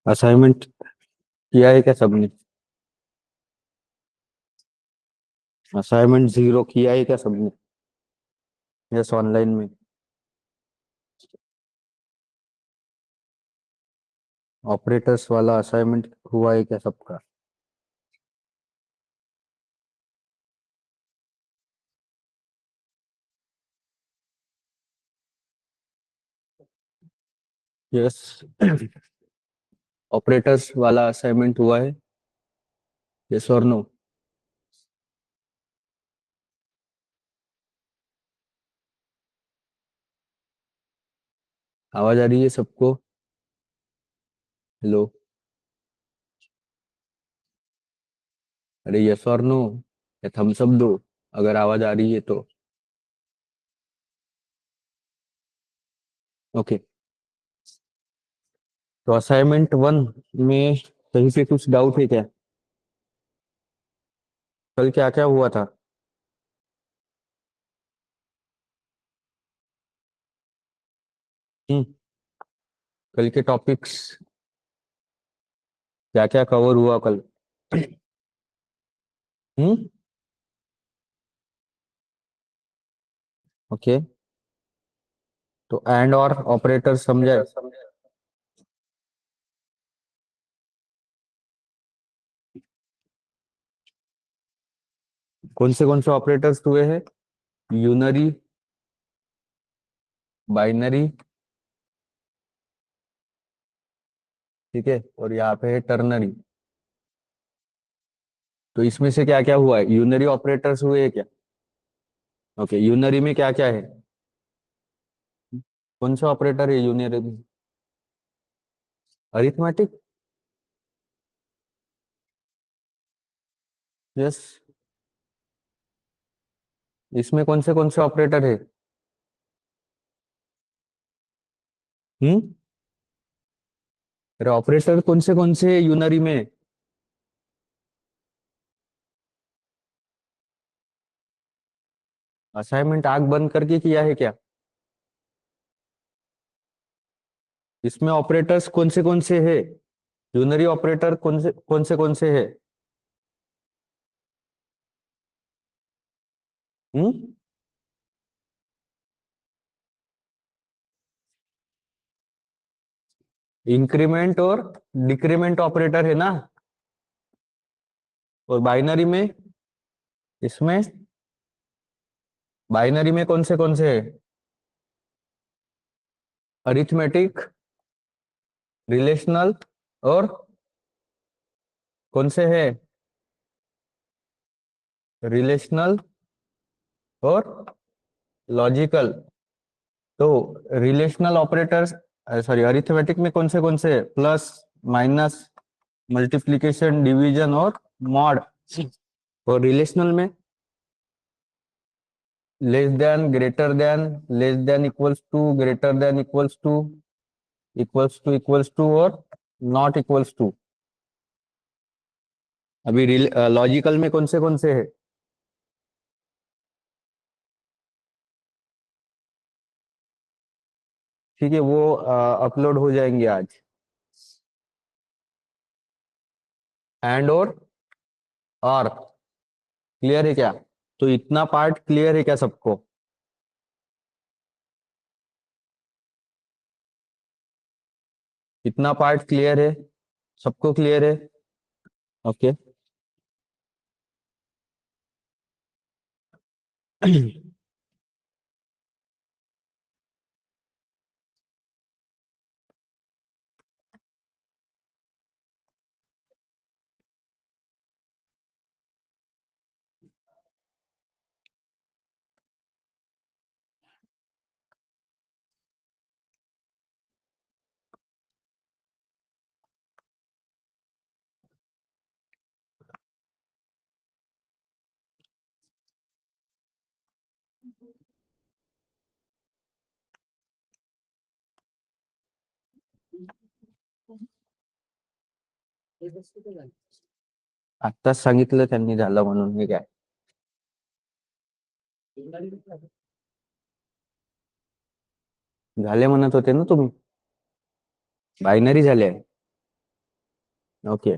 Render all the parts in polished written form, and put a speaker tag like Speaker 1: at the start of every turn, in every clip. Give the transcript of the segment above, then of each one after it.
Speaker 1: Assignment किया है क्या सबने? असाइनमेंट 0 किया है क्या सबने? यस, ऑनलाइन में। ऑपरेटर्स वाला असाइनमेंट हुआ है क्या सबका? यस। ऑपरेटर्स वाला असाइनमेंट हुआ है? यस और नो? आवाज आ रही है सबको? हेलो? अरे यस और नो, या थम्स अप दो अगर आवाज आ रही है तो। ओके। तो असाइनमेंट 1 में कहीं पे कुछ डाउट है क्या? कल क्या क्या हुआ था? हम्म। कल के टॉपिक्स क्या क्या कवर हुआ कल? हम्म। ओके। तो एंड और ऑपरेटर समझे? कौन से ऑपरेटर्स हुए हैं? यूनरी, बाइनरी, ठीक है, और यहाँ पे है टर्नरी। तो इसमें से क्या क्या हुआ है? यूनरी ऑपरेटर्स हुए हैं क्या? ओके, यूनरी में क्या क्या है? कौन सा ऑपरेटर है यूनरी में? अरिथमेटिक। यस। इसमें कौन से ऑपरेटर है? हम्म। अरे ऑपरेटर कौन से यूनरी में? असाइनमेंट आग बंद करके किया है क्या? इसमें ऑपरेटर्स कौन से है? यूनरी ऑपरेटर कौन से है? हम्म। इंक्रीमेंट और डिक्रीमेंट ऑपरेटर है ना? और बाइनरी में? इसमें बाइनरी में कौन से है? अरिथमेटिक, रिलेशनल, और कौन से है? रिलेशनल और लॉजिकल। तो रिलेशनल ऑपरेटर्स, सॉरी, अरिथमेटिक में कौन से है? प्लस, माइनस, मल्टीप्लिकेशन, डिवीजन और मॉड। और रिलेशनल में less than, greater than, less than equals to, greater than equals to, equals to और नॉट इक्वल्स टू। अभी लॉजिकल में कौन से है? ठीक है, वो अपलोड हो जाएंगे आज। एंड और क्लियर है क्या? तो इतना पार्ट क्लियर है क्या सबको? इतना पार्ट क्लियर है? सबको क्लियर है? ओके। आत्ताच सांगितलं त्यांनी झालं म्हणून मी काय झाले म्हणत होते ना तुम्ही. बायनरी झाले आहे. ओके.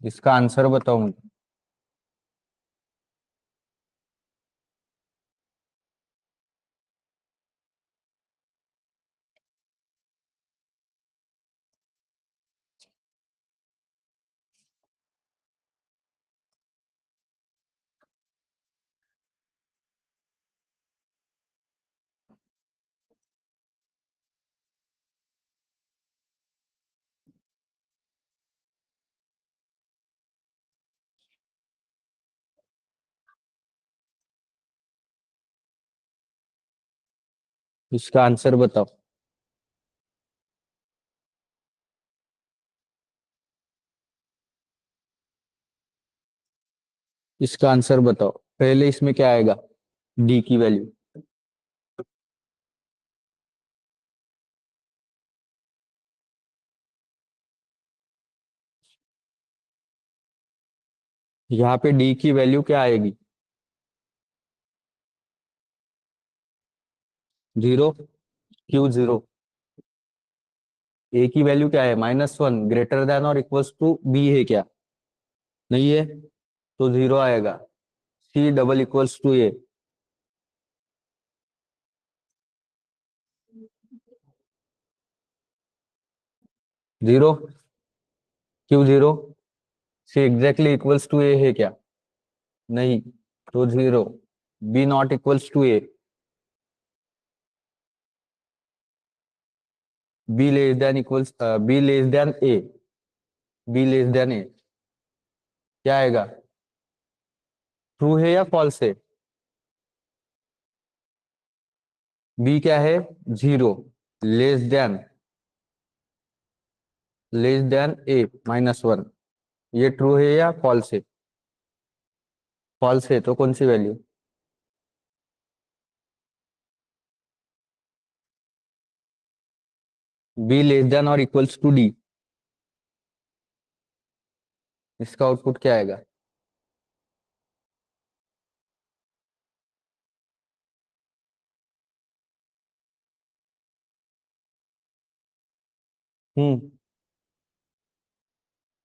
Speaker 1: इसका आंसर बताओ मुझे. इसका आंसर बताओ. इसका आंसर बताओ. पहले इसमें क्या आएगा? डी की वैल्यू. यहाँ पे डी की वैल्यू क्या आएगी? 0. क्यू 0? ए की वैल्यू क्या है? -1. ग्रेटर देन और इक्वल्स टू बी है क्या? नहीं है, तो 0 आएगा. C double equals to A. 0. क्यू 0? C exactly equals to A है क्या? नहीं, तो 0. B not equals to A. B less than equals B less than A. B less than A क्या आएगा? ट्रू है या फॉल्स है? बी क्या है? 0. लेस देन ए -1. ये ट्रू है या फॉल्स है? फॉल्स है, तो कौन सी वैल्यू? बी लेस देन और इक्वल्स टू डी. इसका आउटपुट क्या आएगा?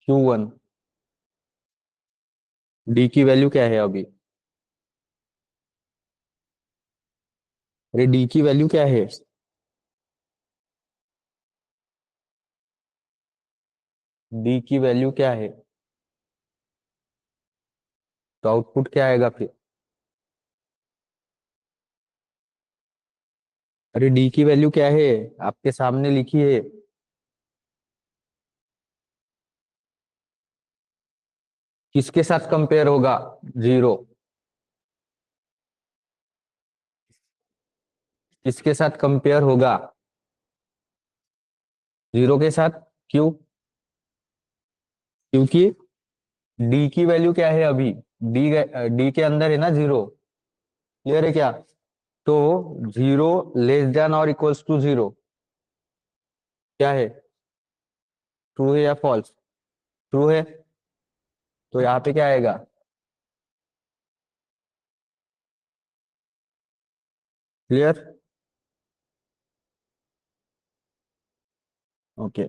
Speaker 1: Q1. डी की वैल्यू क्या है अभी? अरे डी की वैल्यू क्या है? डी की वैल्यू क्या है? तो आउटपुट क्या आएगा फिर? अरे डी की वैल्यू क्या है? आपके सामने लिखी है. किसके साथ कंपेयर होगा? 0. किसके साथ कंपेयर होगा? 0 के साथ. क्यों? क्योंकि डी की वैल्यू क्या है अभी? डी डी के अंदर है ना 0. क्लियर है क्या? तो 0 लेस देन और इक्वल्स टू 0 क्या है? ट्रू है या फॉल्स? ट्रू है, तो यहाँ पे क्या आएगा? Clear? Okay.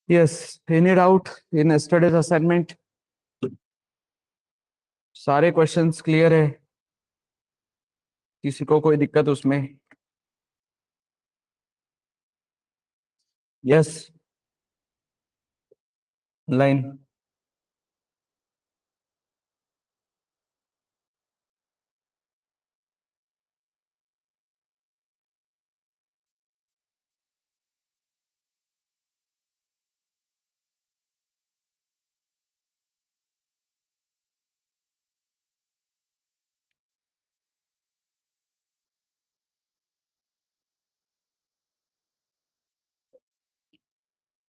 Speaker 2: Yes, any doubt in yesterday's assignment? सारे क्वेश्चंस क्लियर है? किसी को कोई दिक्कत उसमें? Yes, line.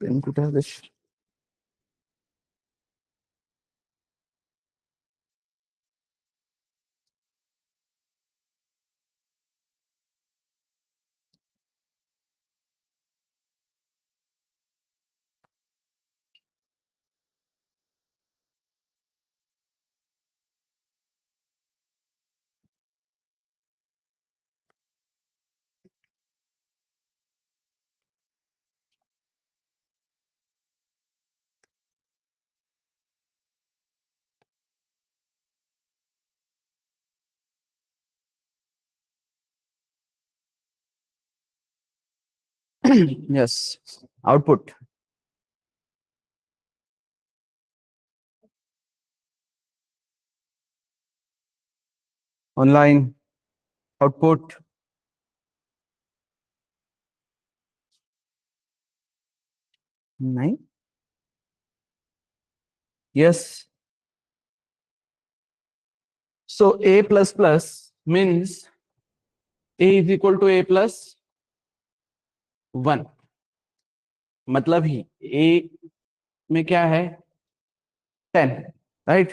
Speaker 2: पेन कुठे आहे Adesh? Yes, output. Online output. नहीं। Yes, so a plus plus means a is equal to a plus 1। मतलब ही a में क्या है? 10, right?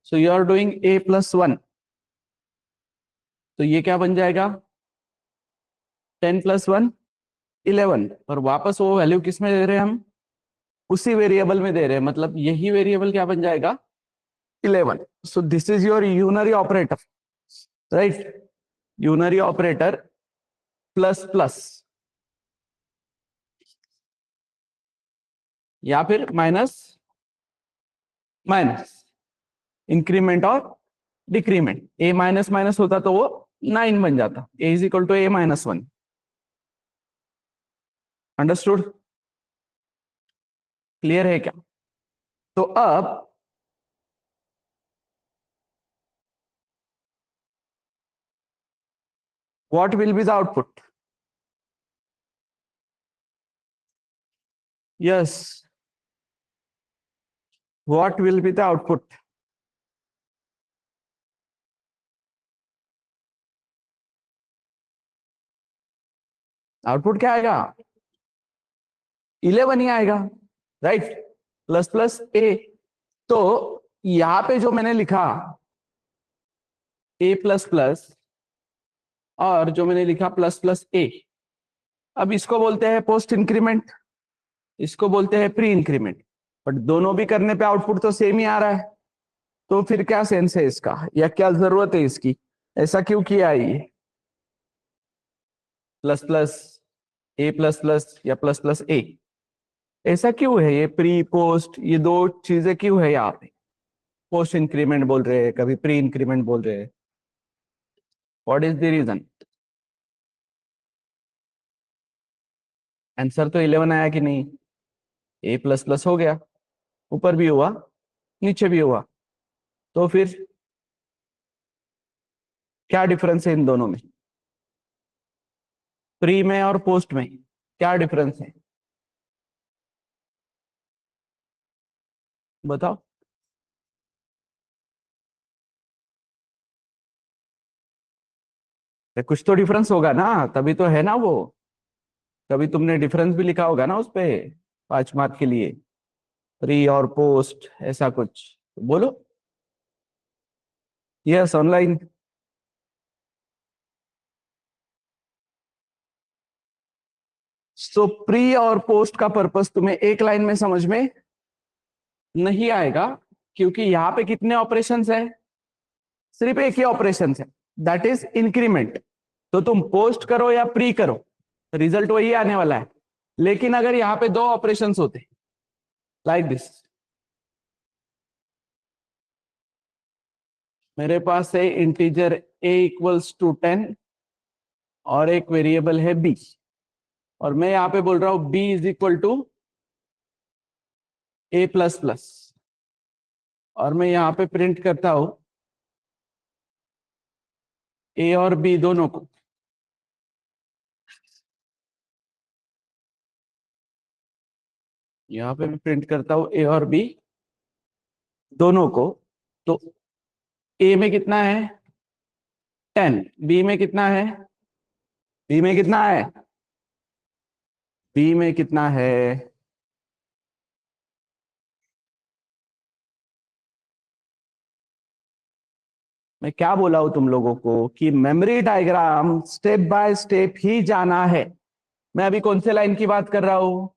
Speaker 2: So you are doing a plus 1, तो ये क्या बन जाएगा? 10 plus 1 11। और वापस वो वैल्यू किस में दे रहे हैं हम? उसी वेरिएबल में दे रहे हैं, मतलब यही वेरिएबल क्या बन जाएगा? 11। So this is your unary operator, right? Unary operator plus plus या फिर माइनस माइनस, इंक्रीमेंट और डिक्रीमेंट। ए माइनस माइनस होता तो वो 9 बन जाता। A is equal to a minus 1। Understood? Clear है क्या? तो अब what will be the output? Yes, what will be the output? Output क्या आएगा? 11 ही आएगा, राइट? प्लस प्लस ए। तो यहां पे जो मैंने लिखा ए प्लस प्लस, और जो मैंने लिखा प्लस प्लस ए, अब इसको बोलते हैं पोस्ट इंक्रीमेंट, इसको बोलते हैं प्री इंक्रीमेंट। बट दोनों भी करने पे आउटपुट तो सेम ही आ रहा है, तो फिर क्या सेंस है इसका, या क्या जरूरत है इसकी? ऐसा क्यों किया है ये? प्लस प्लस ए प्लस प्लस या प्लस प्लस ए, ऐसा क्यों है? ये प्री पोस्ट, ये दो चीजें क्यों है यहाँ पे? पोस्ट इंक्रीमेंट बोल रहे हैं, कभी प्री इंक्रीमेंट बोल रहे हैं। What is the reason? Answer तो 11 आया कि नहीं? ए प्लस प्लस हो गया, ऊपर भी हुआ नीचे भी हुआ, तो फिर क्या डिफरेंस है इन दोनों में? प्री में और पोस्ट में क्या डिफरेंस है? बताओ। तो कुछ तो डिफरेंस होगा ना, तभी तो है ना वो। कभी तुमने डिफरेंस भी लिखा होगा ना उस पे, 5 मार्क के लिए, प्री और पोस्ट ऐसा कुछ। बोलो। Yes, online. सो प्री और पोस्ट का पर्पस तुम्हें एक लाइन में समझ में नहीं आएगा, क्योंकि यहाँ पे कितने ऑपरेशंस है? सिर्फ एक ही ऑपरेशन है, दैट इज इंक्रीमेंट। तो तुम पोस्ट करो या प्री करो, रिजल्ट वही आने वाला है। लेकिन अगर यहाँ पे दो ऑपरेशंस होते, लाइक दिस, मेरे पास है इंटीजर a इक्वल्स टू 10 और एक वेरिएबल है b, और मैं यहाँ पे बोल रहा हूं b is equal to a plus plus, और मैं यहाँ पे प्रिंट करता हूं a और b दोनों को। यहाँ पे मैं प्रिंट करता हूं a और b दोनों को। तो a में कितना है? 10। b में कितना है? b में कितना है? b में कितना है? मैं क्या बोला हूं तुम लोगों को कि memory diagram step by step ही जाना है। मैं अभी कौन से लाइन की बात कर रहा हूं?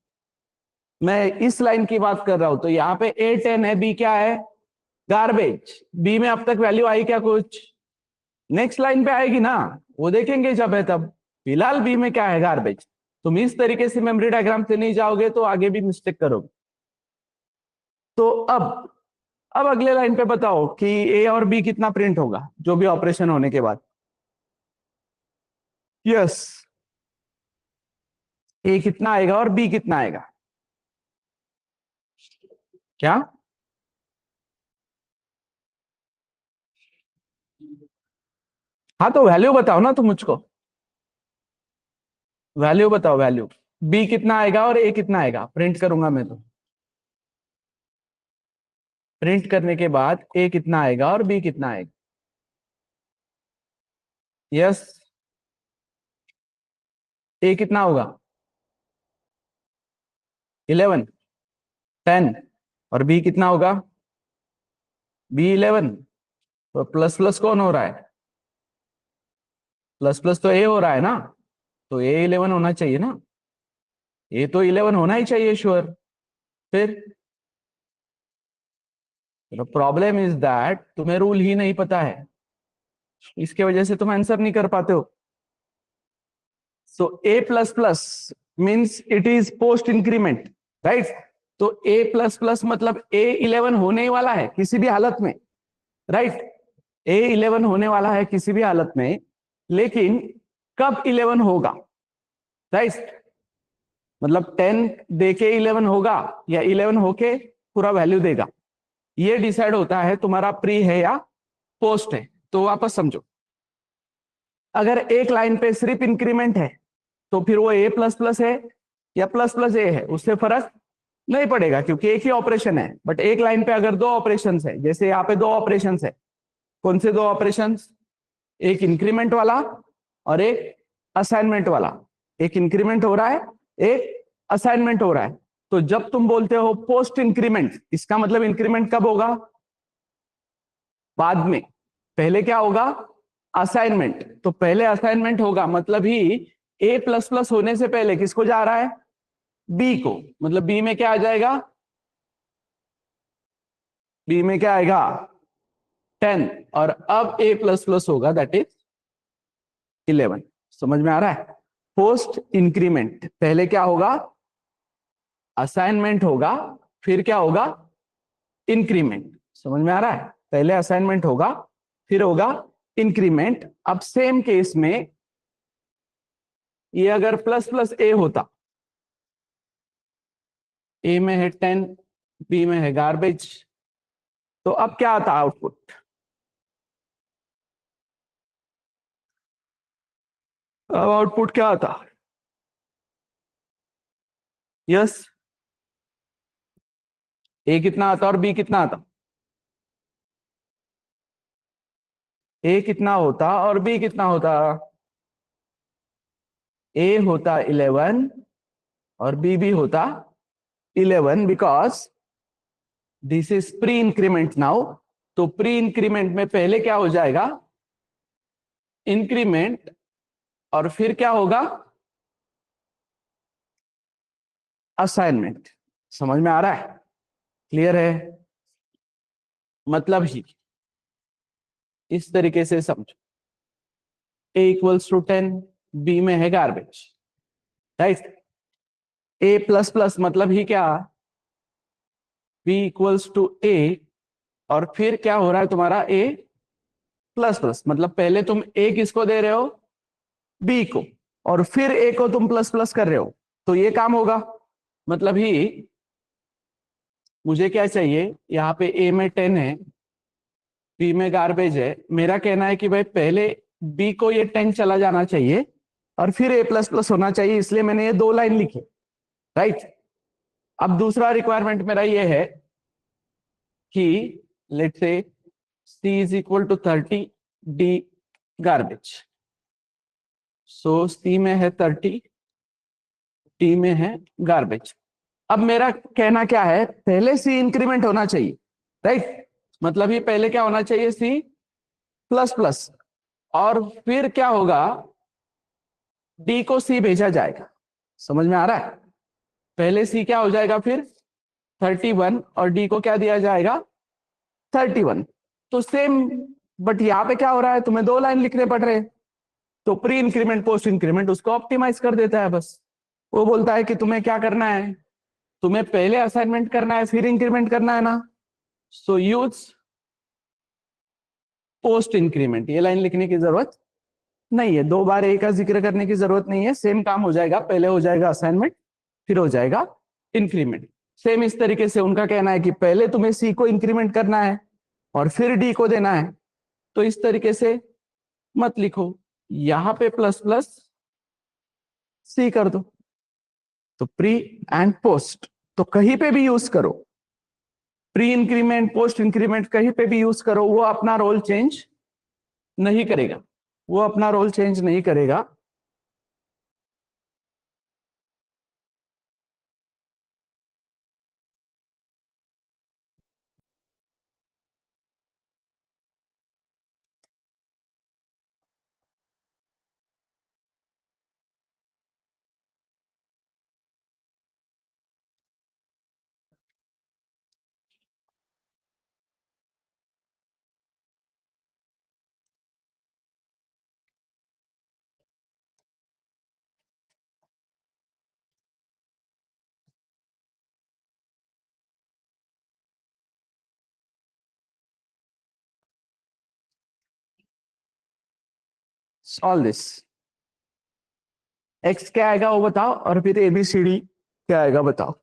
Speaker 2: मैं इस लाइन की बात कर रहा हूं। तो यहाँ पे a 10 है, b क्या है? गार्बेज। b में अब तक वैल्यू आई क्या कुछ? नेक्स्ट लाइन पे आएगी ना, वो देखेंगे जब है तब। फिलहाल b में क्या है? गार्बेज। तुम इस तरीके से मेमोरी डायग्राम से नहीं जाओगे तो आगे भी मिस्टेक करोगे। तो अब अगले लाइन पे बताओ कि a और b कितना प्रिंट होगा जो भी ऑपरेशन होने के बाद। यस, a कितना आएगा और b कितना आएगा? क्या? हाँ तो वैल्यू बताओ ना तुम मुझको, वैल्यू बताओ, वैल्यू। b कितना आएगा और a कितना आएगा? प्रिंट करूंगा मैं तो। प्रिंट करने के बाद a कितना आएगा और b कितना आएगा? यस, a कितना होगा? 11, 10, और b कितना होगा? b 11। तो प्लस प्लस कौन हो रहा है? प्लस प्लस तो a हो रहा है ना, तो a 11 होना चाहिए ना। a तो 11 होना ही चाहिए, श्योर। फिर प्रॉब्लम इज दैट तुम्हें रूल ही नहीं पता है, इसके वजह से तुम आंसर नहीं कर पाते हो। सो a plus plus means it is post increment, right? तो a प्लस प्लस मतलब a 11 होने ही वाला है किसी भी हालत में, राइट? a 11 होने वाला है किसी भी हालत में, लेकिन कब 11 होगा, राइट? मतलब 10 देके 11 होगा या 11 होके पूरा वैल्यू देगा, ये डिसाइड होता है तुम्हारा प्री है या पोस्ट है। तो वापस समझो, अगर एक लाइन पे सिर्फ इंक्रीमेंट है तो फिर वो a प्लस प्लस है या प्लस प्लस a है, उससे फर्क नहीं पड़ेगा क्योंकि एक ही ऑपरेशन है। बट एक लाइन पे अगर दो ऑपरेशन है, जैसे यहाँ पे दो ऑपरेशन है, कौन से दो ऑपरेशन? एक इंक्रीमेंट वाला और एक असाइनमेंट वाला। एक इंक्रीमेंट हो रहा है, एक असाइनमेंट हो रहा है। तो जब तुम बोलते हो पोस्ट इंक्रीमेंट, इसका मतलब इंक्रीमेंट कब होगा? बाद में। पहले क्या होगा? असाइनमेंट। तो पहले असाइनमेंट होगा, मतलब ही a प्लस प्लस होने से पहले किसको जा रहा है? b को। मतलब b में क्या आ जाएगा? b में क्या आएगा? 10। और अब a प्लस प्लस होगा, दैट इज 11। समझ में आ रहा है? पोस्ट इंक्रीमेंट पहले क्या होगा? असाइनमेंट होगा, फिर क्या होगा? इंक्रीमेंट। समझ में आ रहा है? पहले असाइनमेंट होगा, फिर होगा इंक्रीमेंट। अब सेम केस में ये अगर प्लस प्लस a होता, a में है 10, b में है गार्बेज, तो अब क्या आता आउटपुट? अब आउटपुट क्या आता? यस, a कितना आता और b कितना आता? a कितना होता और b कितना होता? A होता 11 और B भी होता 11 because this is pre increment now. तो प्री इंक्रीमेंट में पहले क्या हो जाएगा, इंक्रीमेंट, और फिर क्या होगा, असाइनमेंट। समझ में आ रहा है? क्लियर है? मतलब ही इस तरीके से समझो, A इक्वल्स टू 10, B में है garbage, right. A plus plus मतलब ही क्या, B इक्वल्स टू A, और फिर क्या हो रहा है तुम्हारा A प्लस प्लस, मतलब पहले तुम A किसको दे रहे हो, B को, और फिर A को तुम प्लस प्लस कर रहे हो, तो ये काम होगा। मतलब ही मुझे क्या चाहिए, यहाँ पे A में 10 है, B में गार्बेज है, मेरा कहना है कि भाई पहले B को ये 10 चला जाना चाहिए और फिर A प्लस प्लस होना चाहिए, इसलिए मैंने ये 2 लाइन लिखी, राइट। अब दूसरा रिक्वायरमेंट मेरा ये है कि let's say C is equal to 30, D garbage. So C में है 30, D में है गार्बेज। अब मेरा कहना क्या है, पहले C इंक्रीमेंट होना चाहिए, राइट। मतलब ये पहले क्या होना चाहिए, C प्लस प्लस, और फिर क्या होगा, D को C भेजा जाएगा। समझ में आ रहा है? पहले C क्या हो जाएगा, फिर 31, और D को क्या दिया जाएगा, 31। तो सेम, बट यहाँ पे क्या हो रहा है, तुम्हें 2 लाइन लिखने पड़ रहे हैं। तो प्री इंक्रीमेंट पोस्ट इंक्रीमेंट उसको ऑप्टिमाइज कर देता है बस। वो बोलता है कि तुम्हें क्या करना है, तुम्हें पहले असाइनमेंट करना है फिर इंक्रीमेंट करना है ना, सो यूज पोस्ट इंक्रीमेंट। ये लाइन लिखने की जरूरत नहीं है, 2 बार ए का जिक्र करने की जरूरत नहीं है, सेम काम हो जाएगा, पहले हो जाएगा असाइनमेंट फिर हो जाएगा इंक्रीमेंट। सेम इस तरीके से उनका कहना है कि पहले तुम्हें सी को इंक्रीमेंट करना है और फिर डी को देना है, तो इस तरीके से मत लिखो, यहां पे प्लस प्लस सी कर दो। तो प्री एंड पोस्ट तो कहीं पे भी यूज करो, प्री इंक्रीमेंट पोस्ट इंक्रीमेंट कहीं पे भी यूज करो, वो अपना रोल चेंज नहीं करेगा, वो अपना रोल चेंज नहीं करेगा। Solve this. एक्स क्या आएगा वो बताओ, और फिर एबीसीडी क्या आएगा बताओ।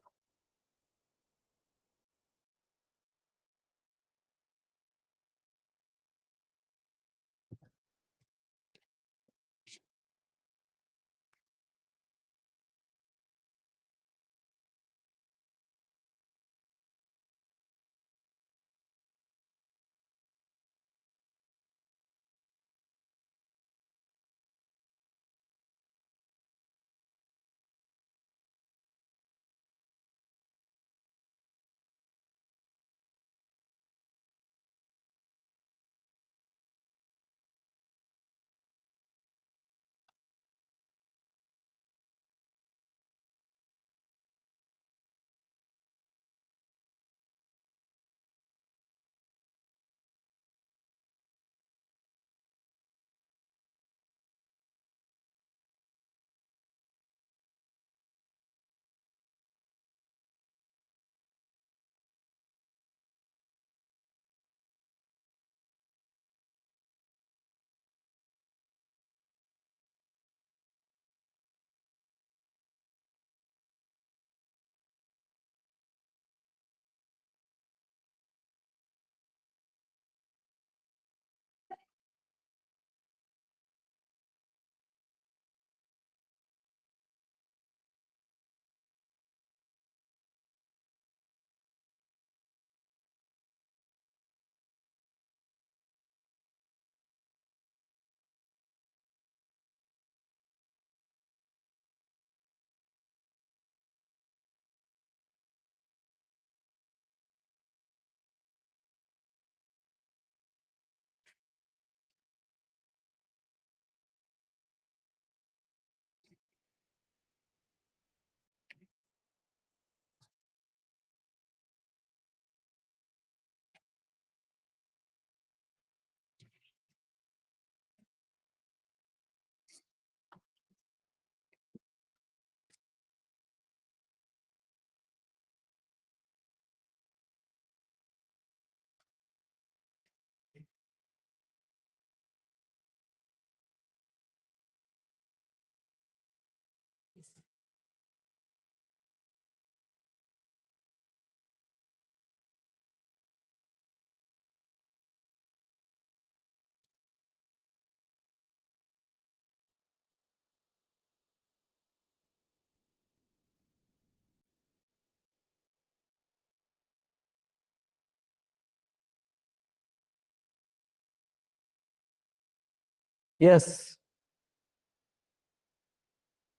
Speaker 2: यस,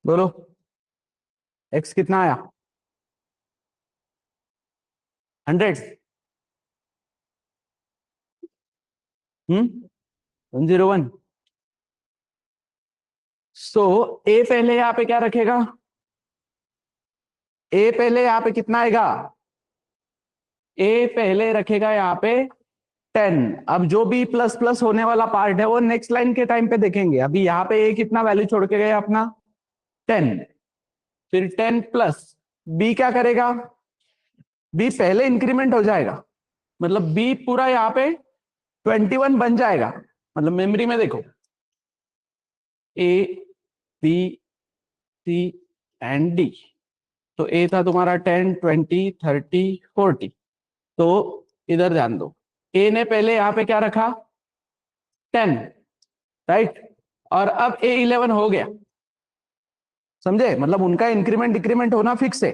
Speaker 2: बोलो x कितना आया? 100। 101। सो a पहले यहाँ पे क्या रखेगा? a पहले यहाँ पे कितना आएगा? a पहले रखेगा यहाँ पे 10। अब जो भी प्लस प्लस होने वाला पार्ट है वो नेक्स्ट लाइन के टाइम पे देखेंगे। अभी यहाँ पे a कितना वैल्यू छोड़ के गया अपना? 10। फिर 10 प्लस b क्या करेगा? b पहले इंक्रीमेंट हो जाएगा, मतलब b पूरा यहाँ पे 21 बन जाएगा। मतलब मेमोरी में देखो, a b c and d। तो a था तुम्हारा 10 20 30 40। तो इधर ध्यान दो, a ने पहले यहाँ पे क्या रखा? 10, राइट। और अब a 11 हो गया, समझे? मतलब उनका इंक्रीमेंट डिक्रीमेंट होना फिक्स है।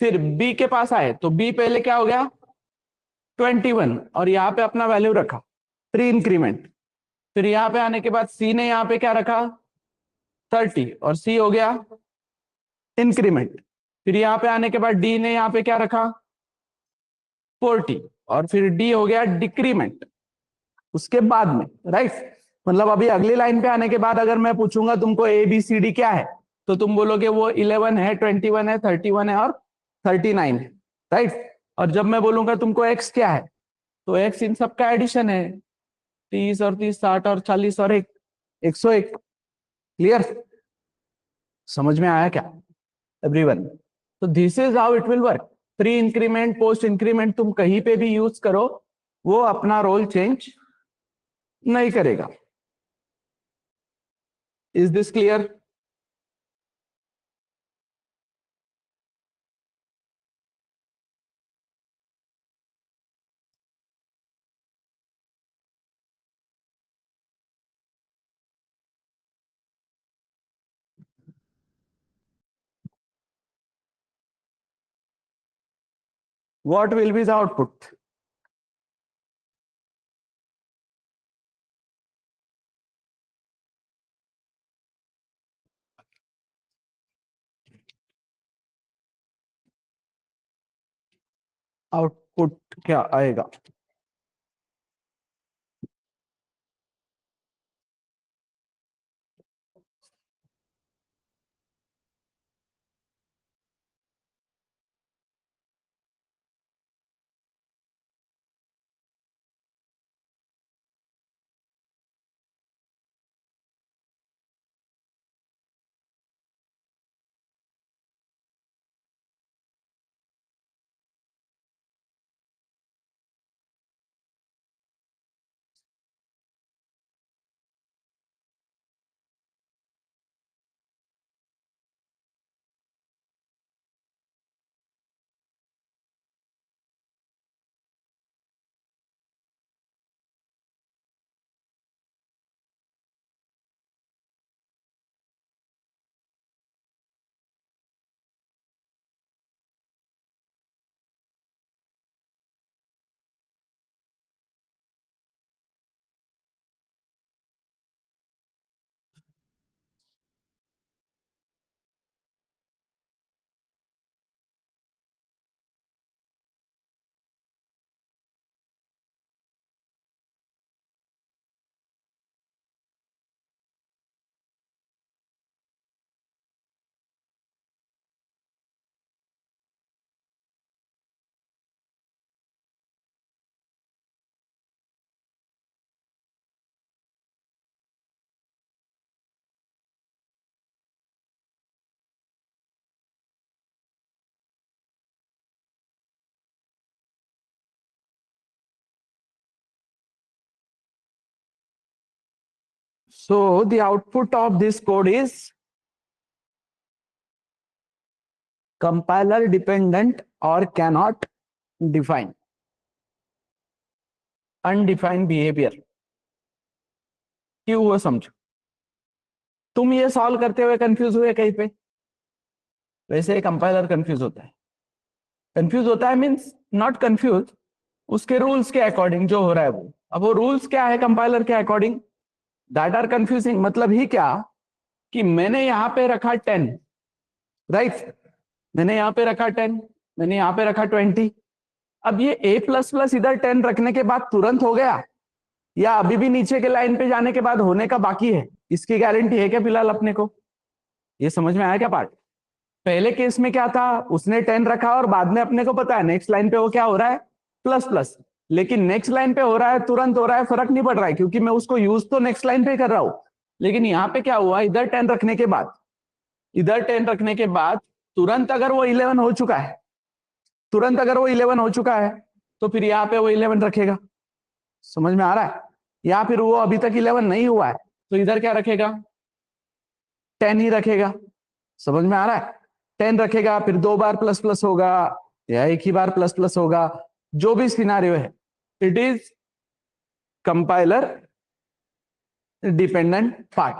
Speaker 2: फिर b के पास आए तो b पहले क्या हो गया? 21, और यहाँ पे अपना वैल्यू रखा, प्री इंक्रीमेंट। फिर यहाँ पे आने के बाद c ने यहाँ पे क्या रखा? 30, और c हो गया इंक्रीमेंट। फिर यहाँ पे आने के बाद d ने यहाँ पे क्या रखा? 40, और फिर d हो गया डिक्रीमेंट उसके बाद में, राइट। मतलब अभी अगली लाइन पे आने के बाद अगर मैं पूछूंगा तुमको ए बी सी डी क्या है, तो तुम बोलोगे वो 11 है, 21 है, 31 है और 39 है, राइट। और जब मैं बोलूंगा तुमको x क्या है, तो x इन सब का एडिशन है, 30 और 30 60 और 40 और 101। क्लियर? समझ में आया क्या एवरीवन? तो this is how it will work. Pre increment post increment तुम कहीं पे भी यूज करो, वो अपना रोल चेंज नहीं करेगा। Is this clear? What will be the output? Output क्या आएगा? So the output of this code is compiler dependent or cannot define undefined behavior। क्यों हुआ समझो? तुम ये सॉल्व करते हुए कंफ्यूज हुए कहीं पे? वैसे कंपाइलर कंफ्यूज होता है। कंफ्यूज होता है मींस नॉट कंफ्यूज, उसके रूल्स के अकॉर्डिंग जो हो रहा है वो। अब वो रूल्स क्या है कंपाइलर के अकॉर्डिंग? That are confusing. मतलब ही क्या कि मैंने यहां पे रखा 10, राइट, मैंने यहां पे रखा 10, मैंने यहां पे रखा 20। अब ये a प्लस प्लस इधर 10 रखने के बाद तुरंत हो गया, या अभी भी नीचे के लाइन पे जाने के बाद होने का बाकी है? इसकी गारंटी है क्या फिलहाल अपने को? ये समझ में आया क्या पार्ट? पहले केस में क्या था, उसने 10 रखा और बाद में अपने को पता है नेक्स्ट लाइन पे वो क्या हो रहा है, प्लस प्लस। लेकिन नेक्स्ट लाइन पे हो रहा है, तुरंत हो रहा है, फर्क नहीं पड़ रहा है, क्योंकि मैं उसको यूज तो नेक्स्ट लाइन पे कर रहा हूं। लेकिन यहाँ पे क्या हुआ, इधर 10 रखने के बाद, इधर 10 रखने के बाद तुरंत अगर वो 11 हो चुका है, तुरंत अगर वो 11 हो चुका है, तो फिर यहाँ पे वो 11 रखेगा। समझ में आ रहा है? या फिर वो अभी तक 11 नहीं हुआ है, तो इधर क्या रखेगा, 10 ही रखेगा। समझ में आ रहा है? 10 रखेगा, फिर 2 बार प्लस प्लस होगा, या एक ही बार प्लस प्लस होगा, जो भी सिनारियो है, it is compiler dependent part.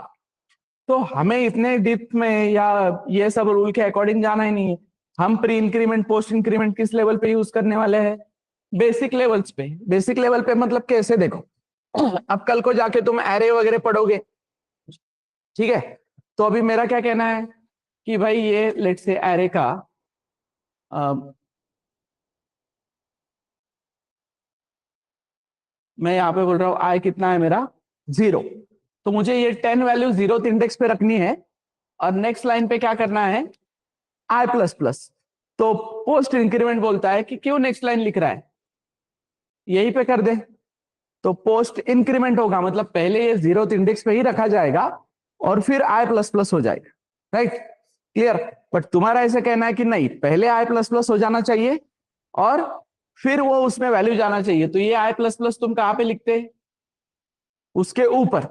Speaker 2: तो हमें इतने डीप में या ये सब रूल के अकॉर्डिंग जाना ही नहीं है। हम प्री इंक्रीमेंट पोस्ट इंक्रीमेंट किस लेवल पे यूज करने वाले हैं? बेसिक लेवल्स पे। बेसिक लेवल पे मतलब कैसे, देखो अब कल को जाके तुम एरे वगैरह पढ़ोगे, ठीक है? तो अभी मेरा क्या कहना है कि भाई ये लेट से एरे का मैं यहाँ पे बोल रहा हूँ आई कितना है मेरा, 0। तो मुझे ये 10 वैल्यू 0th इंडेक्स पे रखनी है, और नेक्स्ट लाइन पे क्या करना है, आई प्लस प्लस। तो पोस्ट इंक्रीमेंट बोलता है कि क्यों नेक्स्ट लाइन लिख रहा है, यहीं पे कर दे। तो पोस्ट इंक्रीमेंट होगा, मतलब पहले ये 0th इंडेक्स पे ही रखा जाएगा और फिर आई प्लस प्लस हो जाएगा, राइट? क्लियर? बट तुम्हारा ऐसे कहना है कि नहीं, पहले आई प्लस प्लस हो जाना चाहिए और फिर वो उसमें वैल्यू जाना चाहिए। तो ये आई प्लस प्लस तुम कहां पे लिखते, उसके ऊपर।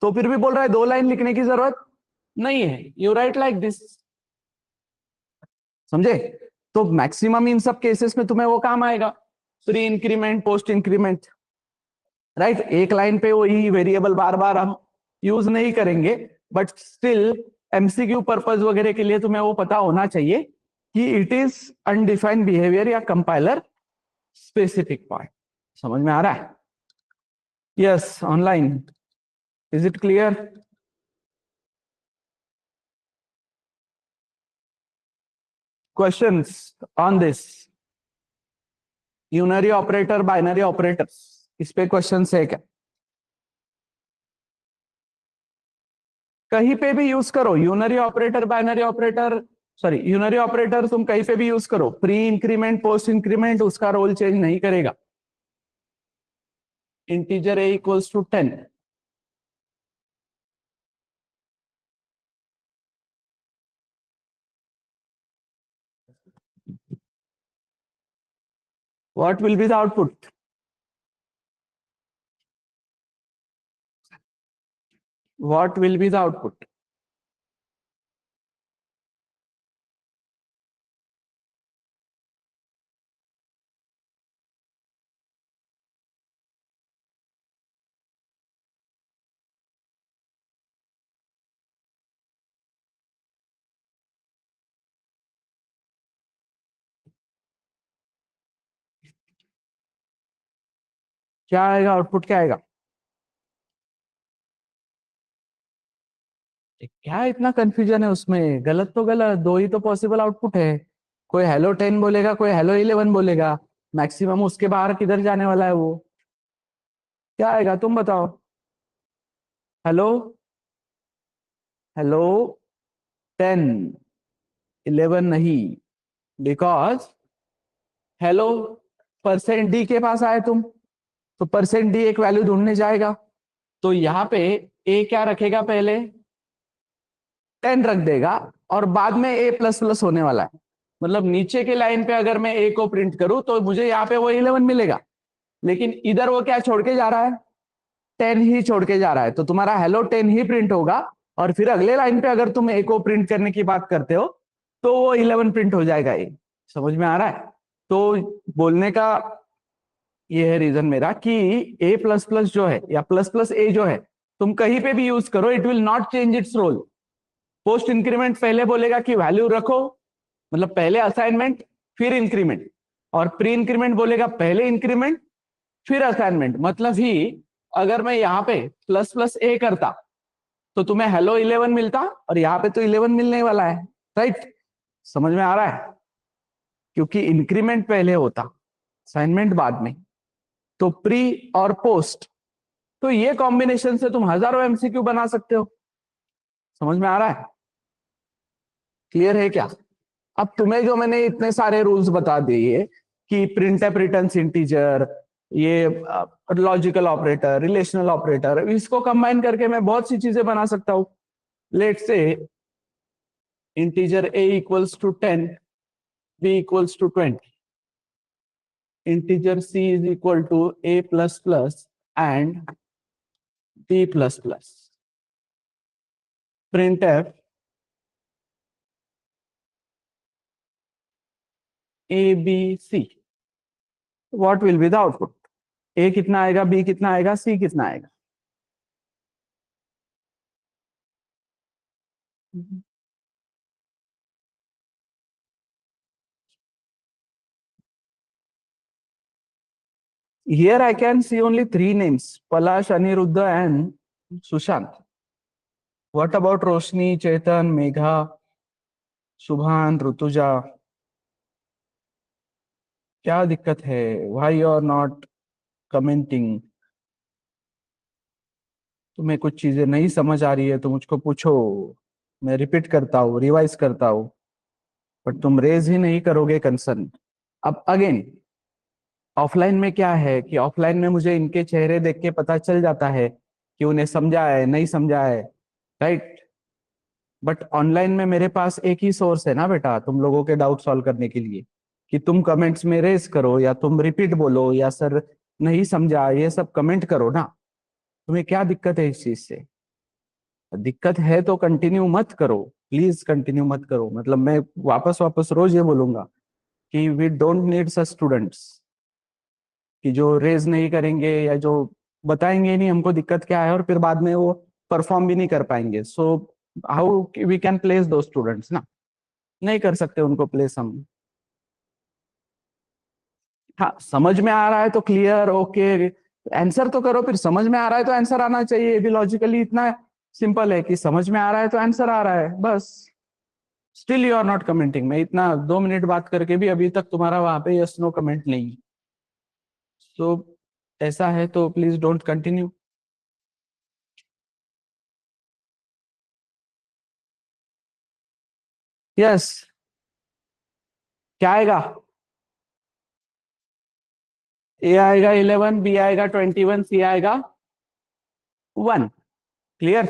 Speaker 2: तो फिर भी बोल रहा है 2 लाइन लिखने की जरूरत नहीं है, यू राइट लाइक दिस। समझे? तो मैक्सिमम इन सब केसेस में तुम्हें वो काम आएगा, pre increment post increment, right? एक लाइन पे वही वेरिएबल बार बार हम यूज नहीं करेंगे, बट स्टिल एमसीक्यू पर्पज वगैरह के लिए तुम्हें वो पता होना चाहिए कि इट इज अनडिफाइंड बिहेवियर या कंपाइलर स्पेसिफिक पार्ट। समझ में आ रहा है? Yes, online, is it clear? Questions on this, unary operator binary operators, इस पे क्वेश्चन है क्या? कहीं पे भी यूज करो unary operator binary operator, sorry unary operator तुम कहीं पे भी यूज करो, प्री इंक्रीमेंट पोस्ट इंक्रीमेंट उसका रोल चेंज नहीं करेगा। Integer a equals to 10, what will be the output? What will be the output? क्या आएगा आउटपुट, क्या आएगा? क्या इतना कंफ्यूजन है उसमें? गलत तो गलत, 2 ही तो पॉसिबल आउटपुट है। कोई हेलो 10 बोलेगा, कोई हेलो 11 बोलेगा, मैक्सिमम उसके बाहर किधर जाने वाला है वो? क्या आएगा तुम बताओ? हेलो, हेलो 10, 11 नहीं, बिकॉज हेलो परसेंट डी के पास आए तुम, तो परसेंट डी एक वैल्यू ढूंढने जाएगा, तो यहाँ पे ए क्या रखेगा, पहले 10 रख देगा और बाद में ए प्लस प्लस होने वाला है। मतलब नीचे के लाइन पे अगर मैं ए को प्रिंट करूं तो मुझे यहाँ पे वो 11 मिलेगा, लेकिन इधर वो क्या छोड़ के जा रहा है, 10 ही छोड़ के जा रहा है। तो तुम्हारा हेलो 10 ही प्रिंट होगा, और फिर अगले लाइन पे अगर तुम ए को प्रिंट करने की बात करते हो तो वो 11 प्रिंट हो जाएगा ए। समझ में आ रहा है? तो बोलने का ये है रीजन मेरा कि ए प्लस प्लस जो है या प्लस प्लस ए जो है, तुम कहीं पे भी यूज करो, it will not change its role. Post increment पहले बोलेगा कि वैल्यू रखो, मतलब पहले असाइनमेंट फिर इंक्रीमेंट, और प्री इंक्रीमेंट बोलेगा पहले इंक्रीमेंट फिर असाइनमेंट। मतलब ही अगर मैं यहाँ पे प्लस प्लस ए करता तो तुम्हें हेलो 11 मिलता, और यहाँ पे तो 11 मिलने वाला है, राइट? समझ में आ रहा है? क्योंकि इंक्रीमेंट पहले होता, असाइनमेंट बाद में। तो प्री और पोस्ट, तो ये कॉम्बिनेशन से तुम हजारों एमसीक्यू बना सकते हो। समझ में आ रहा है? क्लियर है क्या? अब तुम्हें जो मैंने इतने सारे रूल्स बता दिए कि प्रिंटफ रिटर्न्स इंटीजर, ये लॉजिकल ऑपरेटर, रिलेशनल ऑपरेटर, इसको कंबाइन करके मैं बहुत सी चीजें बना सकता हूं। Let's say integer a equals to 10, b equals to 20, integer c is equal to a plus plus and b plus plus. Printf a b c, what will be the output? a कितना आएगा, b कितना आएगा, c कितना आएगा? Here I can see only 3 names, Palash, Aniruddha and Sushant. What about Roshni, Chetan, Megha, Subhan, Rutuja? क्या दिक्कत है? Why you are not commenting? तुम्हें कुछ चीजें नहीं समझ आ रही है तो मुझको पूछो, मैं रिपीट करता हूँ, रिवाइज करता हूँ, बट तुम रेज ही नहीं करोगे कंसर्न। अब अगेन ऑफलाइन में क्या है कि ऑफलाइन में मुझे इनके चेहरे देख के पता चल जाता है कि उन्हें समझा है नहीं समझा है, राइट? बट ऑनलाइन में मेरे पास एक ही सोर्स है ना बेटा, तुम लोगों के डाउट सॉल्व करने के लिए, कि तुम कमेंट्स में रेज करो या तुम रिपीट बोलो या सर नहीं समझा, ये सब कमेंट करो ना। तुम्हें क्या दिक्कत है इस चीज से? दिक्कत है तो कंटिन्यू मत करो, प्लीज कंटिन्यू मत करो। मतलब मैं वापस वापस रोज ये बोलूंगा कि we don't need such students कि जो रेज नहीं करेंगे या जो बताएंगे नहीं हमको दिक्कत क्या है और फिर बाद में वो परफॉर्म भी नहीं कर पाएंगे। So how we can place दो स्टूडेंट्स ना? नहीं कर सकते उनको प्लेस हम। हाँ, समझ में आ रहा है तो क्लियर, ओके, आंसर तो करो। फिर समझ में आ रहा है तो आंसर आना चाहिए, ये भी लॉजिकली इतना सिंपल है कि समझ में आ रहा है तो आंसर आ रहा है, बस। Still you are not commenting. मैं इतना 2 मिनट बात करके भी अभी तक तुम्हारा वहां पे यस नो कमेंट नहीं। तो ऐसा है तो प्लीज डोंट कंटिन्यू। यस, क्या आएगा? ए आएगा 11, बी आएगा 21, सी आएगा 1। क्लियर?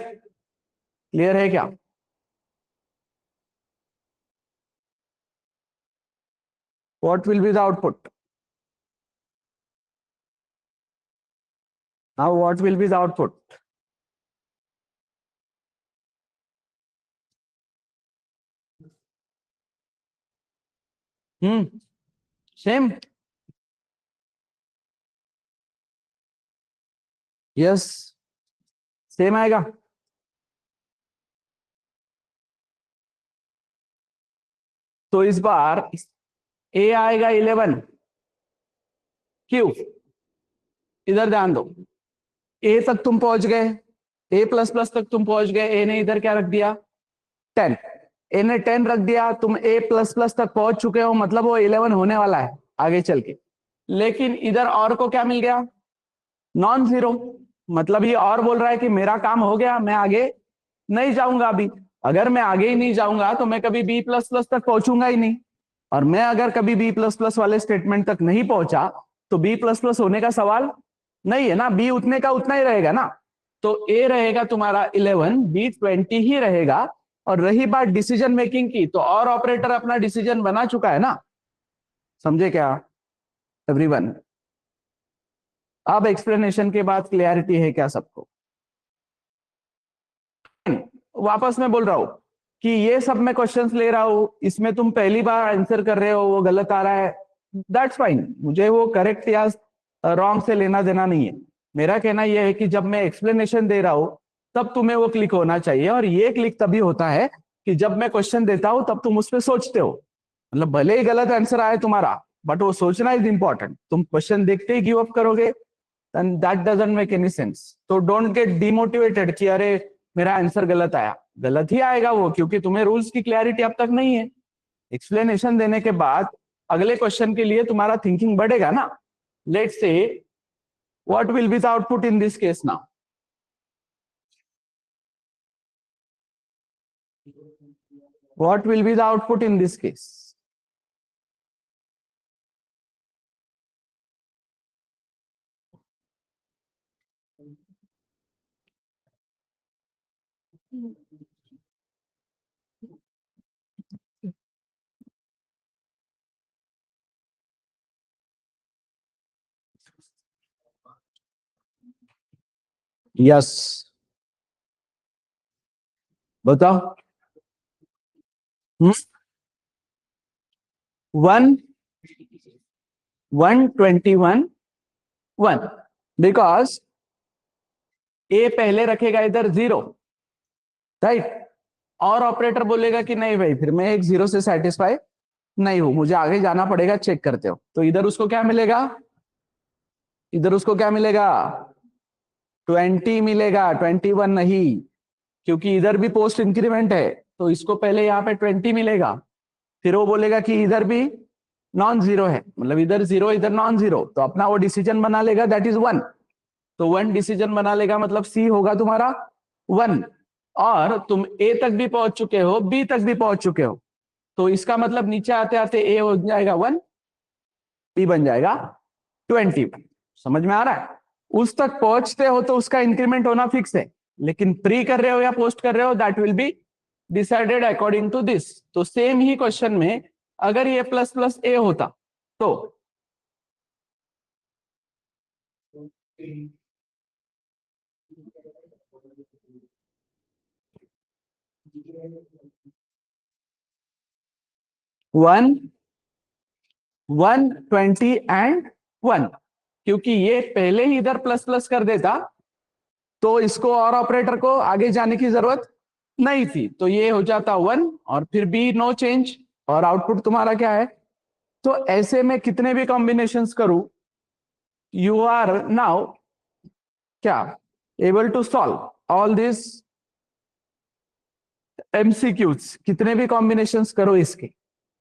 Speaker 2: क्लियर है क्या? What will be the output? Now what will be the output? Same. Yes, same आएगा। तो इस बार ए आएगा 11, क्यों? इधर ध्यान दो, ए तक तुम पहुंच गए, ए प्लस प्लस तक तुम पहुंच गए, ए ने इधर क्या रख दिया? 10। ए ने 10 रख दिया, तुम ए प्लस प्लस तक पहुंच चुके हो, मतलब वो 11 होने वाला है आगे चल के। लेकिन इधर और को क्या मिल गया? Non zero. मतलब ये और बोल रहा है कि मेरा काम हो गया, मैं आगे नहीं जाऊंगा अभी। अगर मैं आगे ही नहीं जाऊंगा तो मैं कभी बी प्लस प्लस तक पहुंचूंगा ही नहीं। और मैं अगर कभी बी प्लस प्लस वाले स्टेटमेंट तक नहीं पहुंचा तो बी प्लस प्लस होने का सवाल नहीं है ना, बी उतने का उतना ही रहेगा ना। तो ए रहेगा तुम्हारा 11, बी 20 ही रहेगा। और रही बात डिसीजन मेकिंग की, तो और ऑपरेटर अपना डिसीजन बना चुका है ना। समझे क्या एवरीवन? अब एक्सप्लेनेशन के बाद क्लियरिटी है क्या सबको? वापस मैं बोल रहा हूं कि ये सब मैं क्वेश्चंस ले रहा हूं, इसमें तुम पहली बार आंसर कर रहे हो, वो गलत आ रहा है, दैट्स फाइन। मुझे वो करेक्ट या रॉन्ग से लेना देना नहीं है। मेरा कहना यह है कि जब मैं एक्सप्लेनेशन दे रहा हूं तब तुम्हें वो क्लिक होना चाहिए। और ये क्लिक तभी होता है कि जब मैं क्वेश्चन देता हूं तब तुम उस पर सोचते हो। मतलब भले ही गलत आंसर आए तुम्हारा, बट वो सोचना इज इंपॉर्टेंट। तुम क्वेश्चन देखते ही गिव अप करोगे then that doesn't make any sense. तो डोंट गेट डिमोटिवेटेड कि अरे मेरा आंसर गलत आया, गलत ही आएगा वो, क्योंकि तुम्हें रूल्स की क्लैरिटी अब तक नहीं है। एक्सप्लेनेशन देने के बाद अगले क्वेश्चन के लिए तुम्हारा थिंकिंग बढ़ेगा ना। Let's say what will be the output in this case now? What will be the output in this case? Yes, बताओ। 121 1, बिकॉज ए पहले रखेगा इधर 0, राइट। और ऑपरेटर बोलेगा कि नहीं भाई, फिर मैं एक 0 से सेटिस्फाई नहीं हूं, मुझे आगे जाना पड़ेगा, चेक करते हो। तो इधर उसको क्या मिलेगा? इधर उसको क्या मिलेगा? 20 मिलेगा, 21 नहीं, क्योंकि इधर भी पोस्ट इंक्रीमेंट है, तो इसको पहले यहाँ पे 20 मिलेगा। फिर वो बोलेगा कि इधर भी नॉन जीरो है, मतलब इधर 0 इधर नॉन जीरो, तो अपना वो डिसीजन बना लेगा, दैट इज 1। तो 1 डिसीजन बना लेगा, मतलब सी होगा तुम्हारा 1। और तुम ए तक भी पहुंच चुके हो, बी तक भी पहुंच चुके हो, तो इसका मतलब नीचे आते आते ए हो जाएगा 1, बी बन जाएगा 21। समझ में आ रहा है? उस तक पहुंचते हो तो उसका इंक्रीमेंट होना फिक्स है, लेकिन प्री कर रहे हो या पोस्ट कर रहे हो, that will be decided according to this. तो सेम ही क्वेश्चन में अगर ये प्लस प्लस ए होता तो 1 120 एंड 1, क्योंकि ये पहले ही इधर प्लस प्लस कर देता तो इसको और ऑपरेटर को आगे जाने की जरूरत नहीं थी, तो ये हो जाता 1 और फिर बी नो चेंज, और आउटपुट तुम्हारा क्या है? तो ऐसे में कितने भी कॉम्बिनेशंस करूं, यू आर नाउ क्या able to solve all this MCQs. कितने भी कॉम्बिनेशंस करो इसके,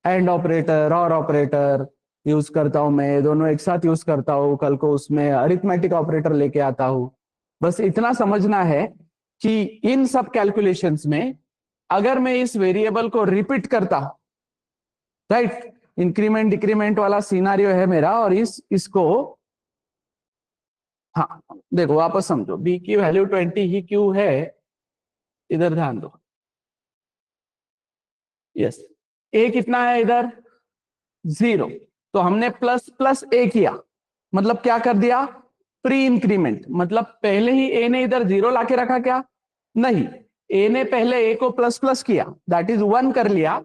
Speaker 2: एंड ऑपरेटर और ऑपरेटर यूज करता हूं मैं, दोनों एक साथ यूज करता हूं, कल को उसमें अरिथमेटिक ऑपरेटर लेके आता हूं। बस इतना समझना है कि इन सब कैलकुलेशंस में अगर मैं इस वेरिएबल को रिपीट करता, राइट, इंक्रीमेंट डिक्रीमेंट वाला सिनारियो है मेरा, और इसको हाँ देखो वापस समझो, बी की वैल्यू 20 ही क्यों है, इधर ध्यान दो। यस, ए कितना है इधर? 0, तो हमने प्लस प्लस ए किया, मतलब क्या कर दिया? प्री इंक्रीमेंट, मतलब पहले ही ए ने इधर 0 लाके रखा क्या? नहीं, ए ने पहले ए को प्लस प्लस किया, दैट इज 1 कर लिया,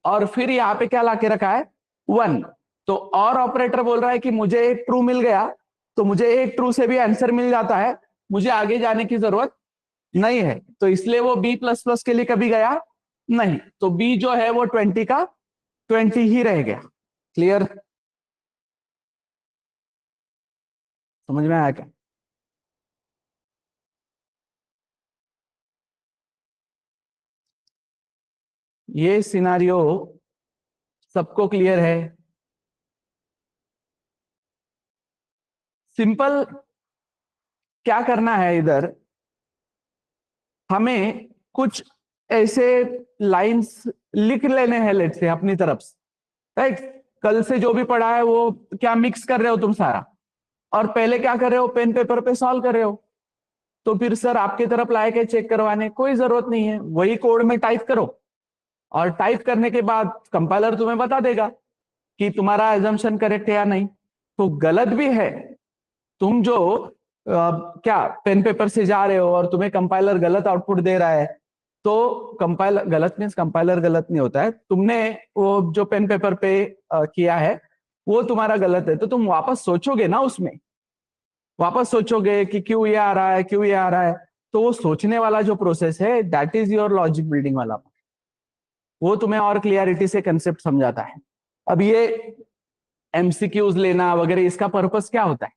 Speaker 2: और फिर यहाँ पे क्या लाके रखा है? 1। तो और ऑपरेटर बोल रहा है कि मुझे एक ट्रू मिल गया, तो मुझे एक ट्रू से भी आंसर मिल जाता है, मुझे आगे जाने की जरूरत नहीं है, तो इसलिए वो बी प्लस प्लस के लिए कभी गया नहीं, तो बी जो है वो 20 का 20 ही रह गया। क्लियर? समझ में आया क्या? ये सिनारियो सबको क्लियर है? सिंपल क्या करना है, इधर हमें कुछ ऐसे लाइंस लिख लेने हैं लेट से अपनी तरफ से, राइट। कल से जो भी पढ़ा है वो क्या मिक्स कर रहे हो तुम सारा, और पहले क्या कर रहे हो? पेन पेपर पे सॉल्व कर रहे हो, तो फिर सर आपकी तरफ लाए के चेक करवाने कोई जरूरत नहीं है, वही कोड में टाइप करो, और टाइप करने के बाद कंपाइलर तुम्हें बता देगा कि तुम्हारा एजम्पशन करेक्ट है या नहीं। तो गलत भी है, तुम जो क्या पेन पेपर से जा रहे हो और तुम्हें कंपाइलर गलत आउटपुट दे रहा है, तो कंपाइलर गलत मीन्स कंपाइलर गलत नहीं होता है, तुमने वो जो पेन पेपर पे किया है वो तुम्हारा गलत है, तो तुम वापस सोचोगे ना, उसमें वापस सोचोगे कि क्यों ये आ रहा है, क्यों ये आ रहा है, तो वो सोचने वाला जो प्रोसेस है that is your logic building वाला, वो तुम्हें और क्लियरिटी से कंसेप्ट समझाता है। अब ये एमसीक्यूज लेना वगैरह, इसका पर्पस क्या होता है?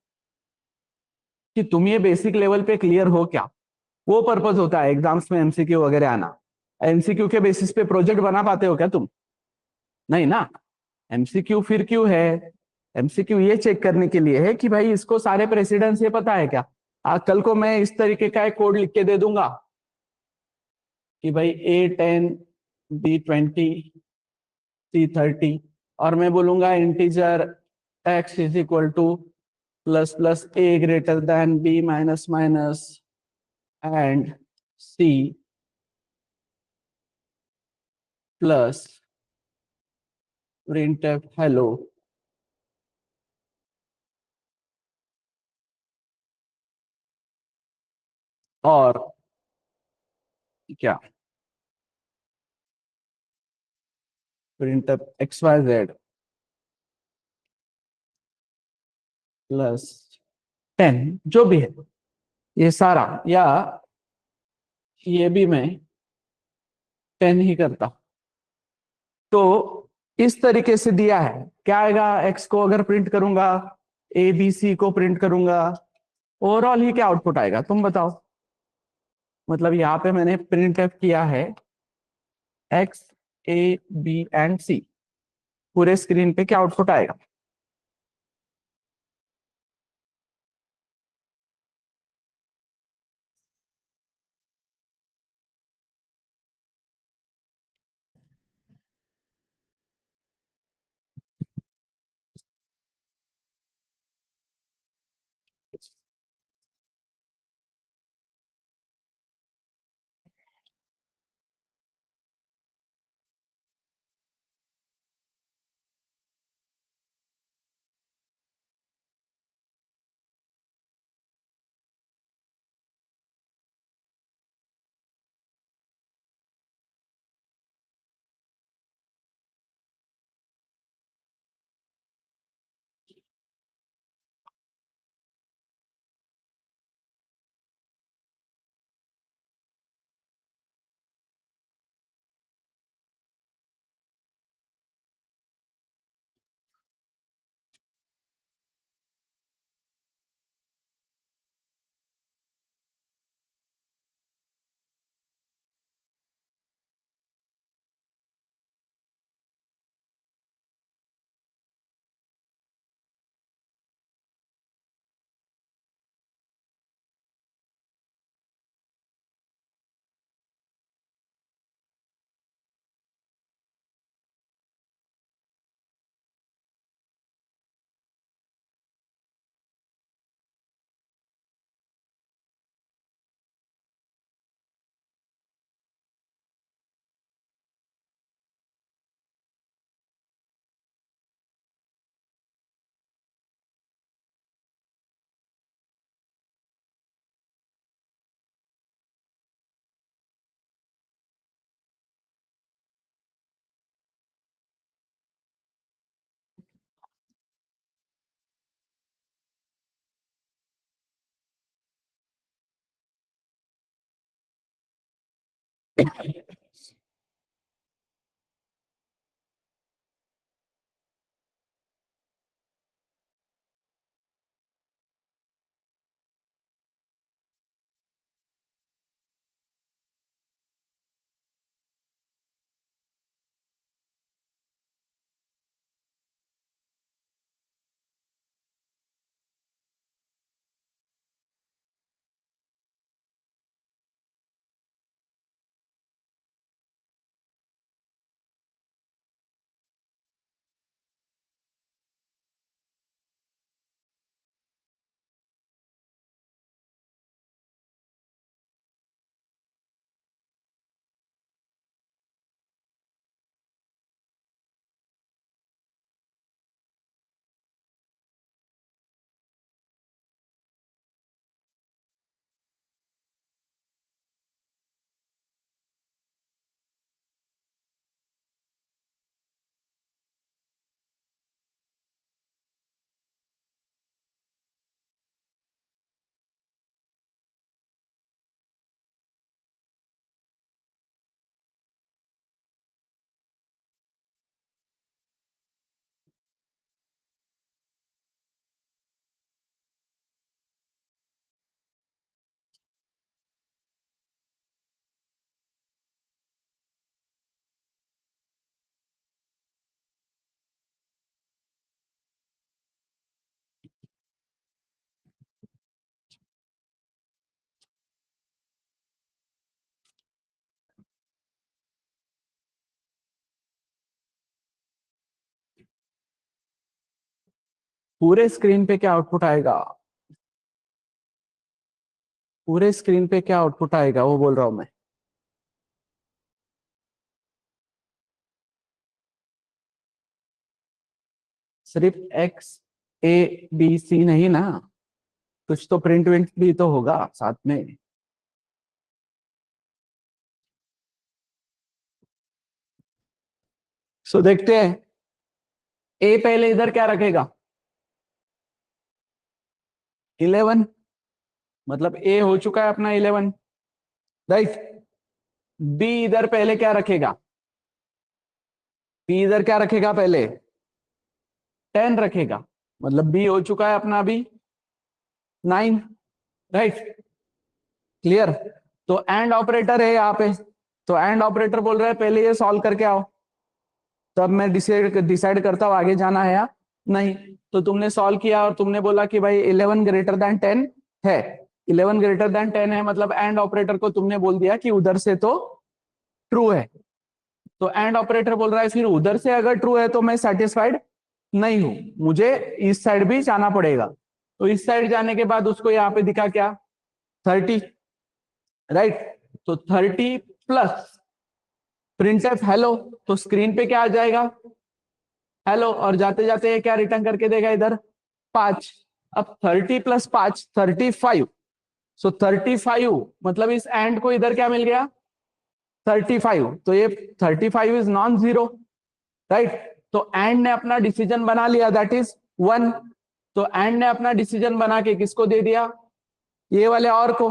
Speaker 2: कि तुम ये बेसिक लेवल पे क्लियर हो क्या, वो पर्पज होता है एग्जाम्स में एमसीक्यू वगैरह आना। एमसीक्यू के बेसिस पे प्रोजेक्ट बना पाते हो क्या तुम? नहीं ना। एमसीक्यू फिर क्यों है? एमसीक्यू ये चेक करने के लिए है कि भाई इसको सारे प्रेसिडेंस ये पता है क्या। कल को मैं इस तरीके का एक कोड लिख के दे दूंगा कि भाई A10 B20 C30, और मैं बोलूंगा integer x is equal two plus plus a greater than b minus minus and c plus printf hello. और क्या, printf xyz प्लस 10, जो भी है ये सारा, या ये भी मैं 10 ही करता। तो इस तरीके से दिया है, क्या आएगा, x को अगर प्रिंट करूंगा, ए बी सी को प्रिंट करूंगा, ओवरऑल ही क्या आउटपुट आएगा तुम बताओ। मतलब यहाँ पे मैंने प्रिंट एफ किया है x a b and c, पूरे स्क्रीन पे क्या आउटपुट आएगा? पूरे स्क्रीन पे क्या आउटपुट आएगा, पूरे स्क्रीन पे क्या आउटपुट आएगा वो बोल रहा हूं मैं। सिर्फ एक्स ए बी सी नहीं ना, कुछ तो प्रिंट विंट भी तो होगा साथ में। सो देखते हैं, ए पहले इधर क्या रखेगा 11, मतलब ए हो चुका है अपना 11, राइट। बी इधर पहले क्या रखेगा, बी इधर क्या रखेगा पहले 10 रखेगा, मतलब बी हो चुका है अपना अभी 9, राइट। क्लियर। तो एंड ऑपरेटर है यहाँ पे, तो एंड ऑपरेटर बोल रहा है पहले ये सॉल्व करके आओ, तब मैं डिसाइड करता हूँ आगे जाना है या नहीं। तो तुमने सॉल्व किया और तुमने बोला कि भाई 11 ग्रेटर देन 10 है, 11 ग्रेटर देन 10 है, मतलब एंड ऑपरेटर को तुमने बोल दिया कि उधर से तो ट्रू है। तो एंड ऑपरेटर बोल रहा है फिर उधर से अगर ट्रू है तो मैं सेटिस्फाइड नहीं हूं, मुझे इस साइड भी जाना पड़ेगा। तो इस साइड जाने के बाद उसको यहाँ पे दिखा क्या 30, राइट। तो 30 प्लस प्रिंट एफ हेलो, तो स्क्रीन पे क्या आ जाएगा हेलो, और जाते जाते ये क्या रिटर्न करके देगा इधर 5। अब 30 प्लस 5 35, सो 35, मतलब इस एंड को इधर क्या मिल गया 35, तो ये 35 इज नॉन जीरो, राइट। तो एंड ने अपना डिसीजन बना लिया दैट इज 1। तो एंड ने अपना डिसीजन बना के किसको दे दिया ये वाले और को,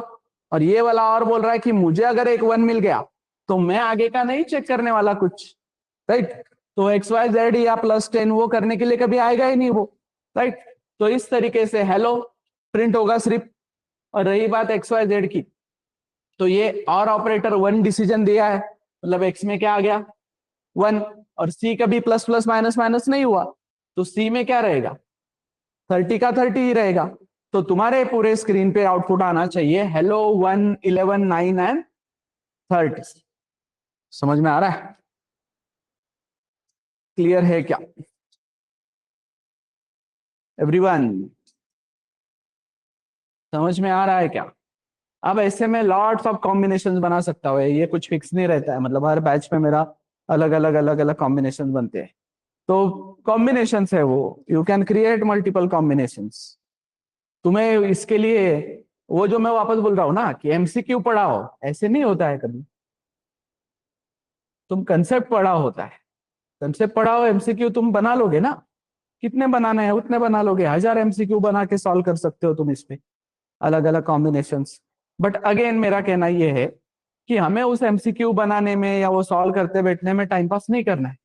Speaker 2: और ये वाला और बोल रहा है कि मुझे अगर एक 1 मिल गया तो मैं आगे का नहीं चेक करने वाला कुछ, राइट। तो एक्स वाई जेड या +10 वो करने के लिए कभी आएगा ही नहीं वो, राइट। तो इस तरीके से हेलो प्रिंट होगा सिर्फ। और रही बात एक्स वाई जेड की, तो ये और ऑपरेटर 1 डिसीजन दिया है, मतलब एक्स में क्या आ गया 1, और सी कभी प्लस प्लस माइनस माइनस नहीं हुआ, तो सी में क्या रहेगा 30 का 30 ही रहेगा। तो तुम्हारे पूरे स्क्रीन पे आउटपुट आना चाहिए हेलो 1 11 9 एंड 30। समझ में आ रहा है, क्लियर है क्या एवरीवन, समझ में आ रहा है क्या। अब ऐसे में लॉट्स ऑफ कॉम्बिनेशंस बना सकता हूँ, ये कुछ फिक्स नहीं रहता है, मतलब हर बैच में मेरा अलग अलग कॉम्बिनेशन बनते हैं। तो कॉम्बिनेशंस है वो, you can create multiple combinations. तुम्हें इसके लिए वो जो मैं वापस बोल रहा हूँ ना कि एमसीक्यू पढ़ाओ, ऐसे नहीं होता है कभी, तुम कंसेप्ट पढ़ाओ होता है, कंसेप्ट पढ़ाओ, एमसीक्यू तुम बना लोगे ना, कितने बनाने हैं उतने बना लोगे, 1000 एमसीक्यू बना के सॉल्व कर सकते हो तुम इस पे अलग अलग कॉम्बिनेशंस। बट अगेन मेरा कहना ये है कि हमें उस एमसीक्यू बनाने में या वो सॉल्व करते बैठने में टाइम पास नहीं करना है।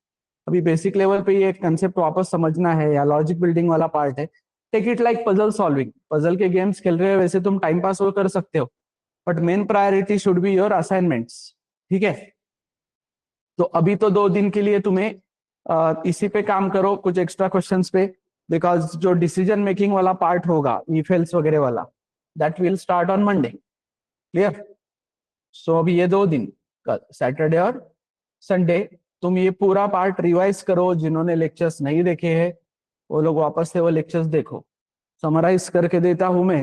Speaker 2: अभी बेसिक लेवल पे ये कंसेप्ट वापस समझना है या लॉजिक बिल्डिंग वाला पार्ट है, take it like puzzle solving, puzzle के गेम्स खेल रहे हो वैसे तुम टाइम पास वो कर सकते हो, but main priority should be your assignments, ठीक है। तो अभी तो 2 दिन के लिए तुम्हें इसी पे काम करो, कुछ एक्स्ट्रा क्वेश्चंस पे, बिकॉज जो डिसीजन मेकिंग वाला पार्ट होगा इफ एल्स वगैरह वाला that will start on Monday, clear. So अभी ये 2 दिन सैटरडे और संडे तुम ये पूरा पार्ट रिवाइज करो, जिन्होंने लेक्चर्स नहीं देखे हैं वो लोग वापस से वो लेक्चर्स देखो। समराइज करके देता हूं मैं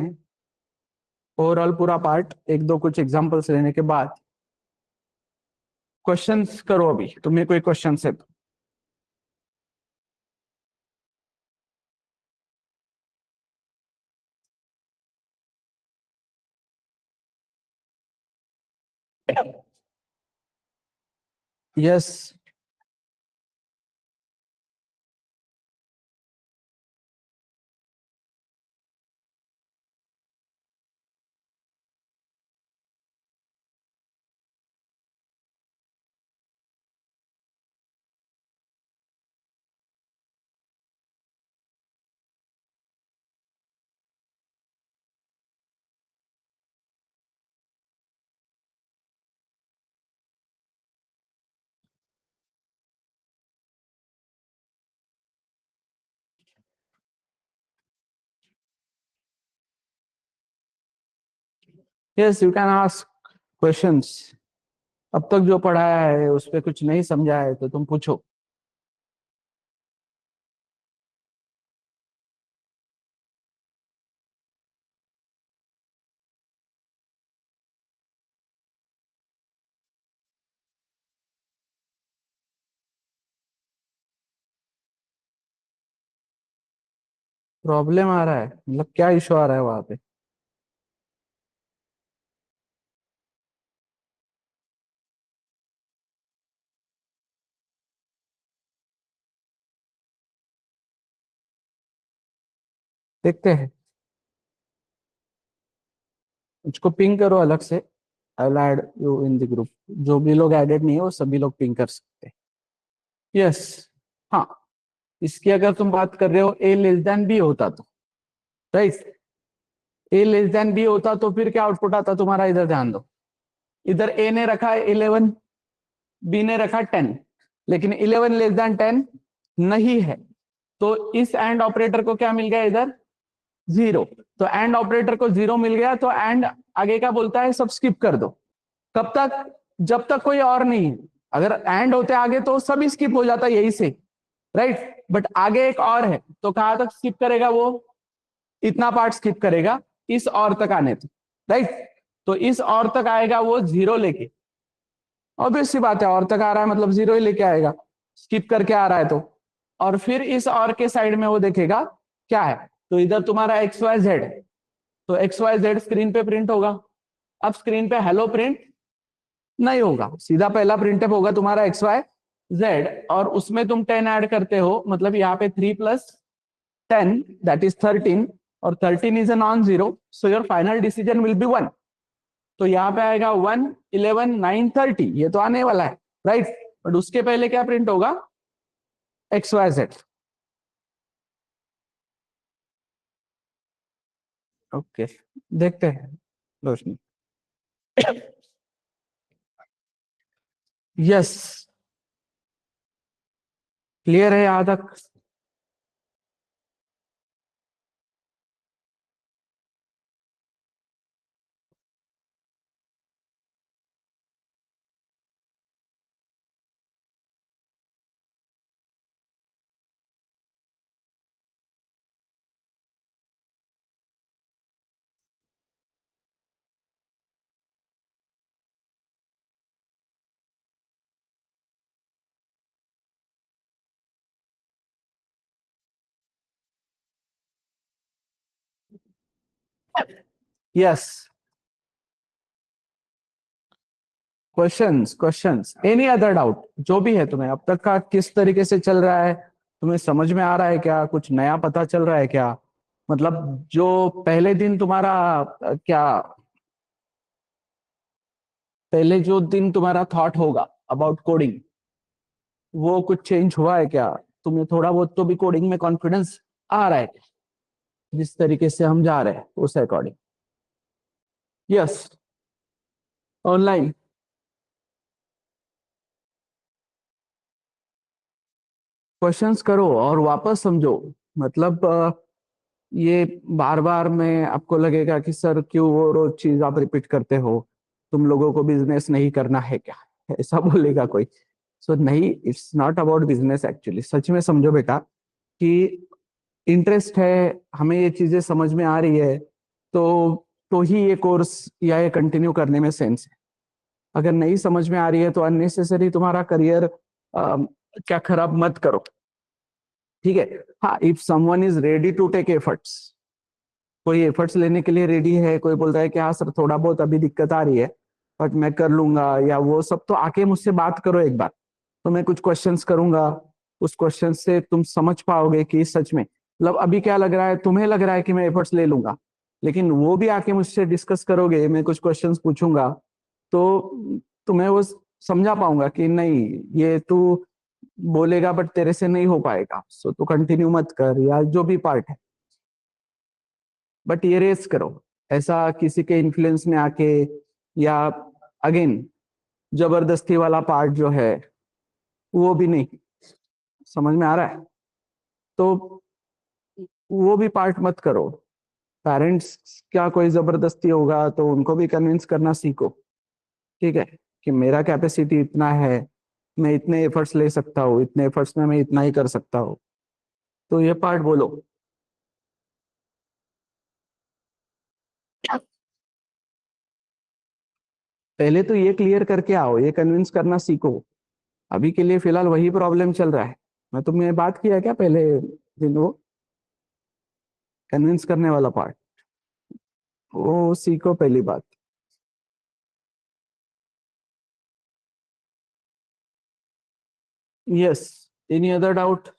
Speaker 2: ओवरऑल पूरा पार्ट, एक दो कुछ एग्जांपल्स लेने के बाद क्वेश्चंस करो, अभी तुम्हें कोई क्वेश्चन है तो। Yes, yes you can ask questions. अब तक जो पढ़ाया है उस पर कुछ नहीं समझा है तो तुम पूछो। प्रॉब्लम आ रहा है मतलब क्या इशू आ रहा है वहां पे? देखते हैं, उसको पिंग करो अलग से। I will add you in the group. जो भी लोग एडेड नहीं है वो सभी लोग पिंग कर सकते हैं। यस। हाँ, इसकी अगर तुम बात कर रहे हो ए लेस देन बी होता तो, राइट, ए लेस देन बी होता तो फिर क्या आउटपुट आता तुम्हारा? इधर ध्यान दो, इधर ए ने रखा है 11, बी ने रखा 10, लेकिन 11 लेस देन 10 नहीं है। तो इस एंड ऑपरेटर को क्या मिल गया इधर? जीरो। तो एंड ऑपरेटर को जीरो मिल गया, तो एंड आगे का बोलता है सब स्किप कर दो। कब तक? जब तक कोई और नहीं है। अगर एंड होते आगे तो सभी स्किप हो जाता यही से, राइट, बट आगे एक और है तो कहां तक स्किप करेगा वो? इतना पार्ट स्किप करेगा, इस और तक आने तक, राइट। तो इस और तक आएगा वो जीरो लेके। ऑब्वियस सी बात है, और तक आ रहा है मतलब जीरो ही लेके आएगा, स्किप करके आ रहा है तो। और फिर इस और के साइड में वो देखेगा क्या है। तो इधर तुम्हारा एक्स वाई जेड है, तो एक्स वाई जेड स्क्रीन पे प्रिंट होगा। अब स्क्रीन पे हेलो प्रिंट नहीं होगा, सीधा पहला प्रिंटअप होगा तुम्हारा एक्स वाई जेड, और उसमें तुम 10 ऐड करते हो, मतलब यहाँ पे 3 प्लस 10 दैट इज 13, और 13 is a non zero, so your final decision will be 1। तो यहाँ पे आएगा 1, 11, 9, 30, ये तो आने वाला है, राइट। बट उसके पहले क्या प्रिंट होगा? X Y Z. ओके, देखते हैं रोशनी। यस, क्लियर है यहां तक? Yes. Questions, questions, any other doubt जो भी है तुम्हें अब तक का, किस तरीके से चल रहा है, तुम्हें समझ में आ रहा है क्या? कुछ नया पता चल रहा है क्या? मतलब जो पहले दिन तुम्हारा क्या, पहले जो दिन तुम्हारा थॉट होगा अबाउट कोडिंग, वो कुछ चेंज हुआ है क्या? तुम्हें थोड़ा बहुत तो भी कोडिंग में कॉन्फिडेंस आ रहा है जिस तरीके से हम जा रहे हैं उस अकॉर्डिंग? Yes, online. क्वेश्चंस करो और वापस समझो। मतलब ये बार बार में आपको लगेगा कि सर क्यों वो रोज चीज आप रिपीट करते हो, तुम लोगों को बिजनेस नहीं करना है क्या? ऐसा बोलेगा कोई। सो नहीं, it's not about business actually. सच में समझो बेटा कि इंटरेस्ट है, हमें ये चीजें समझ में आ रही है, तो ही ये कोर्स या ये कंटिन्यू करने में सेंस है। अगर नहीं समझ में आ रही है तो अननेसेसरी तुम्हारा करियर क्या खराब मत करो, ठीक है। हाँ, if someone is ready to take efforts, कोई एफर्ट्स लेने के लिए रेडी है, कोई बोल रहा है कि हाँ सर थोड़ा बहुत अभी दिक्कत आ रही है बट मैं कर लूंगा, या वो सब, तो आके मुझसे बात करो एक बार। तो मैं कुछ क्वेश्चंस करूंगा, उस क्वेश्चन से तुम समझ पाओगे कि सच में, मतलब अभी क्या लग रहा है, तुम्हें लग रहा है कि मैं एफर्ट्स ले लूंगा, लेकिन वो भी आके मुझसे डिस्कस करोगे, मैं कुछ क्वेश्चंस पूछूंगा, तो तुम्हें वो समझा पाऊंगा कि नहीं, ये तू बोलेगा बट तेरे से नहीं हो पाएगा, सो तू कंटिन्यू मत कर, या जो भी पार्ट है, बट ये रेस करो। ऐसा किसी के इन्फ्लुएंस में आके, या अगेन जबरदस्ती वाला पार्ट जो है वो भी नहीं। समझ में आ रहा है? तो वो भी पार्ट मत करो। पेरेंट्स क्या कोई जबरदस्ती होगा तो उनको भी कन्विंस करना सीखो, ठीक है, कि मेरा कैपेसिटी इतना है, मैं इतने एफर्ट्स ले सकता हूँ, इतने एफर्ट्स में मैं इतना ही कर सकता हूँ, तो ये पार्ट बोलो। पहले तो ये क्लियर करके आओ, ये कन्विंस करना सीखो। अभी के लिए फिलहाल वही प्रॉब्लम चल रहा है। मैं तुमने बात किया क्या पहले दिन वो? कन्विंस करने वाला पार्ट वो सीखो पहली बात। Yes, any other doubt?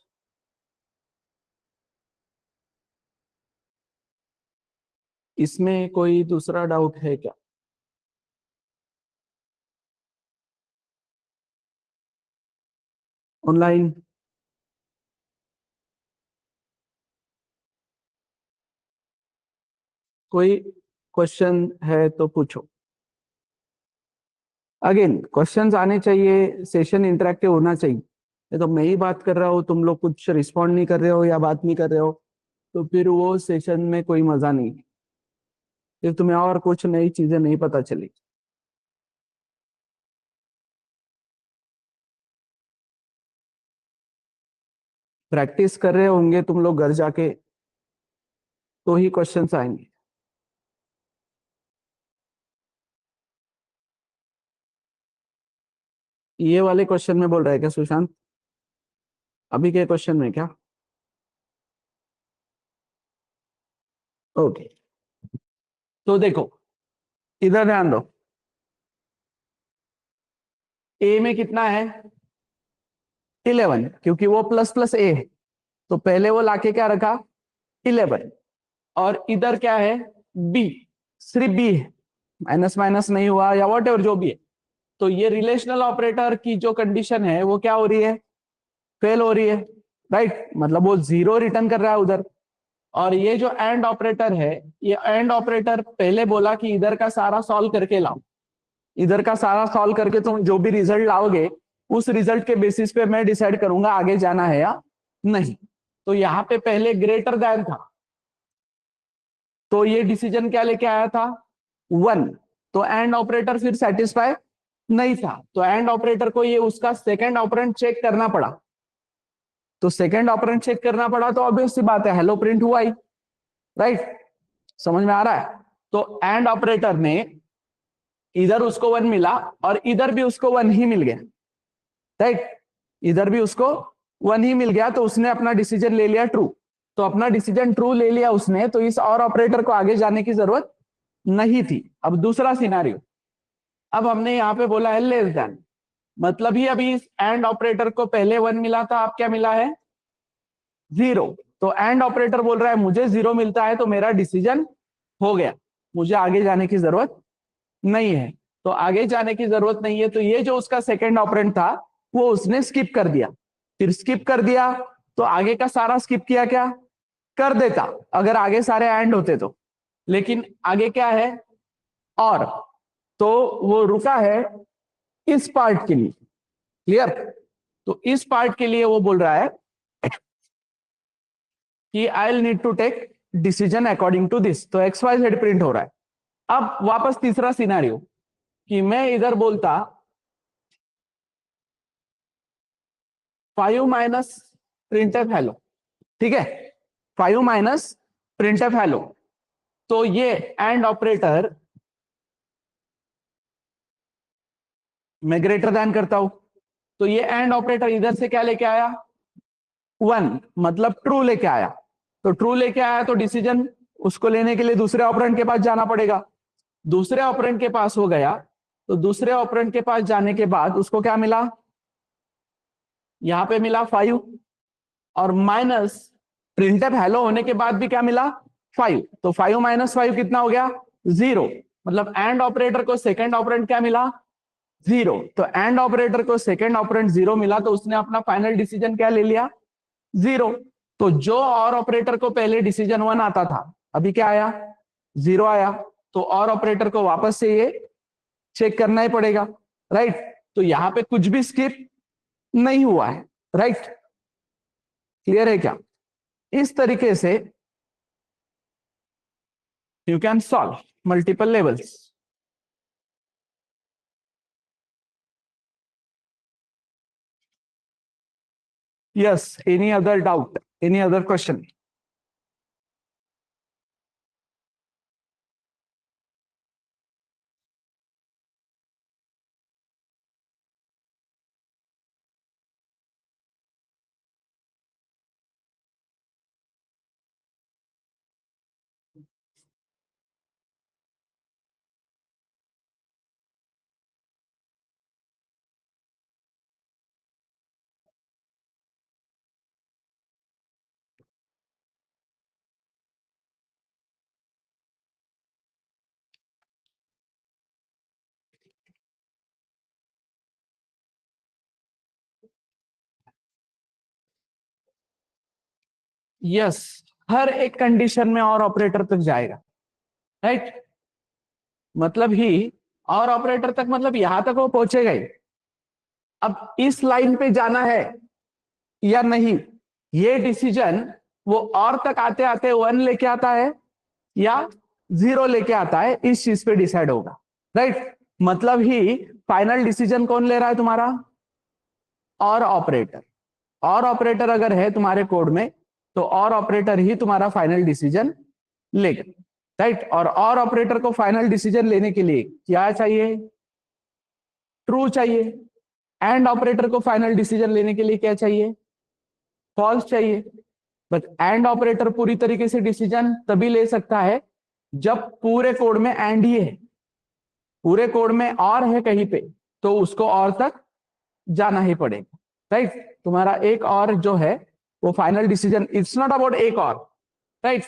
Speaker 2: इसमें कोई दूसरा डाउट है क्या? ऑनलाइन? कोई क्वेश्चन है तो पूछो। अगेन क्वेश्चंस आने चाहिए, सेशन इंटरेक्टिव होना चाहिए। ये तो मैं ही बात कर रहा हूँ, तुम लोग कुछ रिस्पॉन्ड नहीं कर रहे हो या बात नहीं कर रहे हो, तो फिर वो सेशन में कोई मजा नहीं, फिर तुम्हें और कुछ नई चीजें नहीं पता चली। प्रैक्टिस कर रहे होंगे तुम लोग घर जाके, तो ही क्वेश्चंस आएंगे। ये वाले क्वेश्चन में बोल रहा है क्या सुशांत? अभी के क्वेश्चन में क्या? ओके, तो देखो इधर ध्यान दो। ए में कितना है? 11, क्योंकि वो प्लस प्लस ए है, तो पहले वो लाके क्या रखा? 11। और इधर क्या है? बी, सिर्फ बी है, माइनस माइनस नहीं हुआ या वॉट एवर जो भी है। तो ये रिलेशनल ऑपरेटर की जो कंडीशन है वो क्या हो रही है? फेल हो रही है, राइट? मतलब वो जीरो रिटर्न कर रहा है उधर। और ये जो एंड ऑपरेटर है, ये एंड ऑपरेटर पहले बोला कि इधर का सारा सॉल्व करके लाओ, इधर का सारा सॉल्व करके तुम जो भी रिजल्ट लाओगे उस रिजल्ट के बेसिस पे मैं डिसाइड करूंगा आगे जाना है या नहीं। तो यहाँ पे पहले ग्रेटर देन था, तो ये डिसीजन क्या लेके आया था? 1। तो एंड ऑपरेटर फिर सेटिस्फाई नहीं था, तो एंड ऑपरेटर को ये उसका सेकंड ऑपरेंड चेक करना पड़ा। तो सेकंड ऑपरेंड चेक करना पड़ा तो ऑब्वियस सी बात है हेलो प्रिंट हुआ ही, राइट? समझ में आ रहा है? तो एंड ऑपरेटर ने इधर उसको 1 मिला और इधर भी उसको 1 ही मिल गया, राइट? इधर भी उसको 1 ही मिल गया, तो उसने अपना डिसीजन ले लिया ट्रू। तो अपना डिसीजन ट्रू ले लिया उसने, तो इस और ऑपरेटर को आगे जाने की जरूरत नहीं थी। अब दूसरा सिनारियो, अब हमने यहाँ पे बोला है लेस देन, मतलब ही अभी इस एंड ऑपरेटर को पहले 1 मिला था, अब क्या मिला है? 0। तो एंड ऑपरेटर बोल रहा है मुझे 0 मिलता है तो मेरा डिसीजन हो गया, मुझे आगे जाने की जरूरत नहीं है। तो आगे जाने की जरूरत नहीं है, तो ये जो उसका सेकंड ऑपरेंड था वो उसने स्किप कर दिया। फिर स्किप कर दिया तो आगे का सारा स्किप किया क्या? कर देता, अगर आगे सारे एंड होते तो। लेकिन आगे क्या है? और, तो वो रुका है इस पार्ट के लिए। क्लियर? तो इस पार्ट के लिए वो बोल रहा है कि I will need to take decision according to this, तो एक्स वाई जेड प्रिंट हो रहा है। अब वापस तीसरा सिनेरियो, कि मैं इधर बोलता 5 माइनस प्रिंट एफ हेलो, ठीक है? 5 माइनस प्रिंट एफ हेलो, तो ये एंड ऑपरेटर मैं ग्रेटर देन करता हूं, तो ये एंड ऑपरेटर इधर से क्या लेके आया? 1, मतलब ट्रू लेके आया। तो ट्रू लेके आया तो डिसीजन उसको लेने के लिए दूसरे ऑपरेंड के पास जाना पड़ेगा। दूसरे ऑपरेंड के पास हो गया, तो दूसरे ऑपरेंड के पास जाने के बाद उसको क्या मिला? यहां पे मिला 5, और माइनस प्रिंटफ हेलो होने के बाद भी क्या मिला? 5। तो 5 माइनस 5 कितना हो गया? 0। मतलब एंड ऑपरेटर को सेकंड ऑपरेंड क्या मिला? 0। तो एंड ऑपरेटर को सेकंड ऑपरेंड 0 मिला, तो उसने अपना फाइनल डिसीजन क्या ले लिया? 0। तो जो और ऑपरेटर को पहले डिसीजन 1 आता था, अभी क्या आया? 0 आया। तो और ऑपरेटर को वापस से ये चेक करना ही पड़ेगा, राइट? तो यहां पे कुछ भी स्किप नहीं हुआ है, राइट? क्लियर है क्या? इस तरीके से you can solve multiple levels. Yes, any other doubt, any other question? Yes, हर एक कंडीशन में और ऑपरेटर तक जाएगा, राइट। मतलब ही और ऑपरेटर तक, मतलब यहां तक वो पहुंचेगा ही। अब इस लाइन पे जाना है या नहीं, ये डिसीजन वो और तक आते आते 1 लेके आता है या 0 लेके आता है, इस चीज पे डिसाइड होगा, राइट। मतलब ही फाइनल डिसीजन कौन ले रहा है तुम्हारा? और ऑपरेटर। और ऑपरेटर अगर है तुम्हारे कोड में तो और ऑपरेटर ही तुम्हारा फाइनल डिसीजन लेगा, राइट। और ऑपरेटर को फाइनल डिसीजन लेने के लिए क्या चाहिए? ट्रू चाहिए। एंड ऑपरेटर को फाइनल डिसीजन लेने के लिए क्या चाहिए? फॉल्स चाहिए। बट एंड ऑपरेटर पूरी तरीके से डिसीजन तभी ले सकता है जब पूरे कोड में एंड ही है। पूरे कोड में और है कहीं पे तो उसको और तक जाना ही पड़ेगा, राइट। तुम्हारा एक और जो है वो final decision, it's not about एक और, राइट।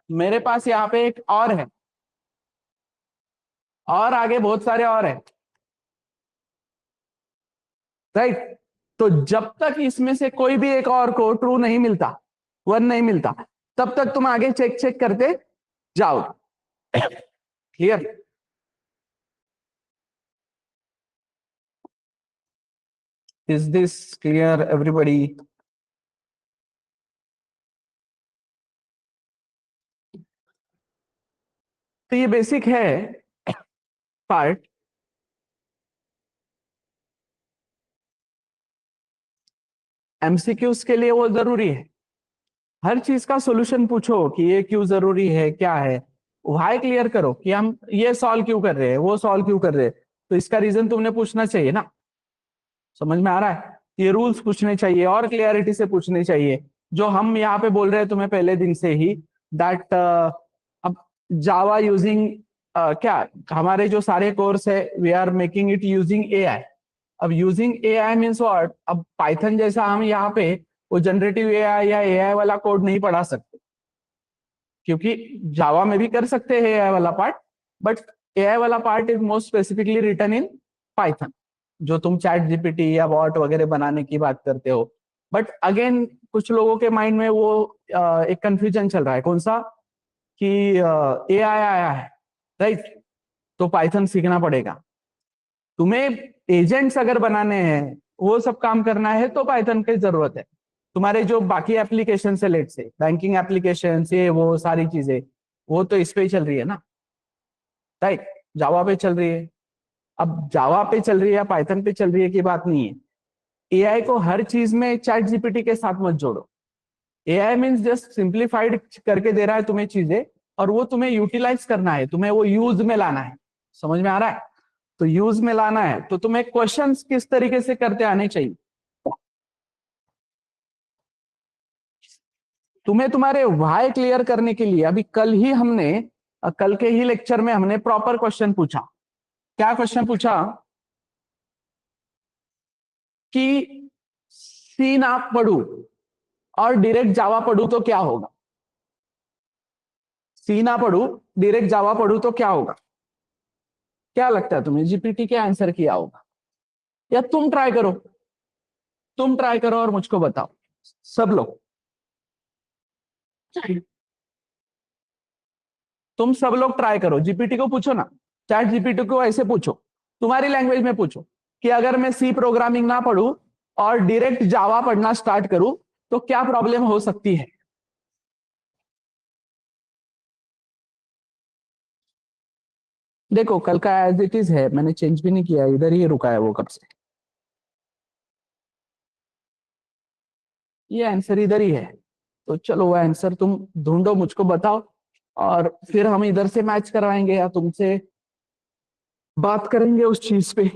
Speaker 2: मेरे पास यहाँ पे एक और है और आगे बहुत सारे और है, राइट। तो जब तक इसमें से कोई भी एक और को ट्रू नहीं मिलता, 1 नहीं मिलता, तब तक तुम आगे चेक चेक करते जाओ। Clear? Is this clear everybody? तो ये बेसिक है पार्ट। एमसीक्यूज के लिए वो जरूरी है, हर चीज का सॉल्यूशन पूछो कि ये क्यों जरूरी है, क्या है। व्हाई क्लियर करो कि हम ये सॉल्व क्यों कर रहे हैं, वो सॉल्व क्यों कर रहे हैं, तो इसका रीजन तुमने पूछना चाहिए ना। समझ में आ रहा है? ये रूल्स पूछने चाहिए और क्लियरिटी से पूछने चाहिए, जो हम यहाँ पे बोल रहे हैं तुम्हें पहले दिन से ही, दैट अब जावा यूजिंग क्या, हमारे जो सारे कोर्स है we are making it using AI. अब यूजिंग एआई मीन्स व्हाट? अब पाइथन जैसा हम यहाँ पे वो जनरेटिव एआई या एआई वाला कोड नहीं पढ़ा सकते, क्योंकि जावा में भी कर सकते हैं एआई वाला पार्ट, बट एआई वाला part is most specifically written in Python, जो तुम चैट जीपीटी या बॉट वगैरह बनाने की बात करते हो। बट अगेन कुछ लोगों के माइंड में वो एक कंफ्यूजन चल रहा है, कौन सा? कि एआई आया है, राइट, तो पाइथन सीखना पड़ेगा। तुम्हें एजेंट्स अगर बनाने हैं, वो सब काम करना है तो पाइथन की जरूरत है। तुम्हारे जो बाकी एप्लीकेशन से, लेट से बैंकिंग एप्लीकेशन से, वो सारी चीजें वो तो इस पे ही चल रही है ना, राइट, जावा पे चल रही है। अब जावा पे चल रही है या पाइथन पे चल रही है की बात नहीं है। एआई को हर चीज में चैट जीपीटी के साथ मत जोड़ो। एआई मीन्स जस्ट सिंप्लीफाइड करके दे रहा है तुम्हें चीजें, और वो तुम्हें यूटिलाइज करना है, तुम्हें वो यूज में लाना है। समझ में आ रहा है? तो यूज में लाना है तो तुम्हें क्वेश्चंस किस तरीके से करते आने चाहिए। तुम्हें तुम्हारे व्हाई क्लियर करने के लिए अभी कल ही हमने, कल के ही लेक्चर में हमने प्रॉपर क्वेश्चन पूछा। क्या क्वेश्चन पूछा? कि सी ना पढ़ू और डायरेक्ट जावा पढ़ू तो क्या होगा? सी ना पढ़ू, डायरेक्ट जावा पढ़ू तो क्या होगा? क्या लगता है तुम्हें जीपीटी क्या आंसर किया होगा? या तुम ट्राई करो, तुम ट्राई करो और मुझको बताओ, सब लोग, तुम सब लोग ट्राई करो, जीपीटी को पूछो ना, चैट जीपीटी को ऐसे पूछो, तुम्हारी लैंग्वेज में पूछो कि अगर मैं सी प्रोग्रामिंग ना पढ़ूं और डायरेक्ट जावा पढ़ना स्टार्ट करूं तो क्या प्रॉब्लम हो सकती है। देखो कल का एज इट इज है, मैंने चेंज भी नहीं किया, इधर ही रुका है वो कब से, ये आंसर इधर ही है। तो चलो वो आंसर तुम ढूंढो, मुझको बताओ, और फिर हम इधर से मैच करवाएंगे या तुमसे बात करेंगे उस चीज पे।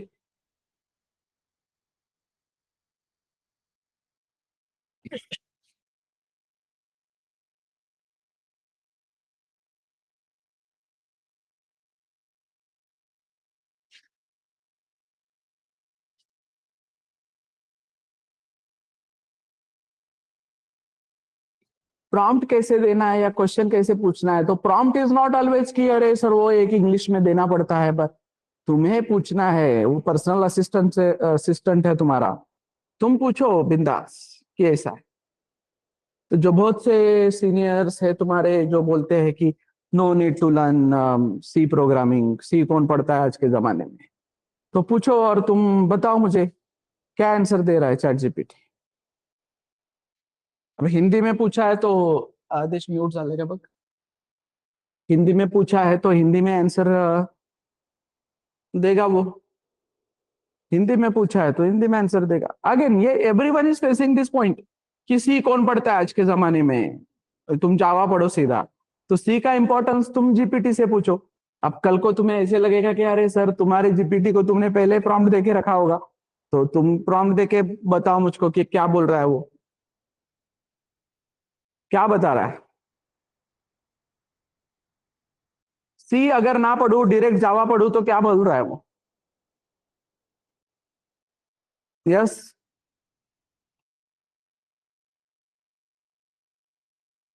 Speaker 2: प्रॉम्प्ट कैसे देना है या क्वेश्चन कैसे पूछना है, तो प्रॉम्प्ट इज नॉट ऑलवेज कि अरे सर वो एक इंग्लिश में देना पड़ता है, बस तुम्हें पूछना है, वो पर्सनल असिस्टेंट से असिस्टेंट है तुम्हारा, तुम पूछो बिंदास कि ऐसा है। तो जो बहुत से सीनियर्स है तुम्हारे जो बोलते हैं कि no need to learn C programming, C कौन पढ़ता है आज के जमाने में, तो पूछो और तुम बताओ मुझे क्या आंसर दे रहा है चैट जीपीटी। अब हिंदी में पूछा है तो आदेश म्यूट झाले बघ। हिंदी में पूछा है तो हिंदी में आंसर देगा वो। हिंदी में पूछा है तो हिंदी में आंसर देगा। अगेन ये everyone is facing this point कि सी कौन पढ़ता है आज के जमाने में। तुम जावा पढ़ो सीधा, तो सी का इंपॉर्टेंस तुम जीपीटी से पूछो। अब कल को तुम्हें ऐसे लगेगा कि अरे सर तुम्हारे जीपीटी को तुमने पहले प्रॉम्प्ट देके रखा होगा, तो तुम प्रॉम्प्ट देके बताओ मुझको कि क्या बोल रहा है वो, क्या बता रहा है। सी अगर ना पढ़ू डायरेक्ट जावा पढ़ू तो क्या बोल रहा है वो। यस,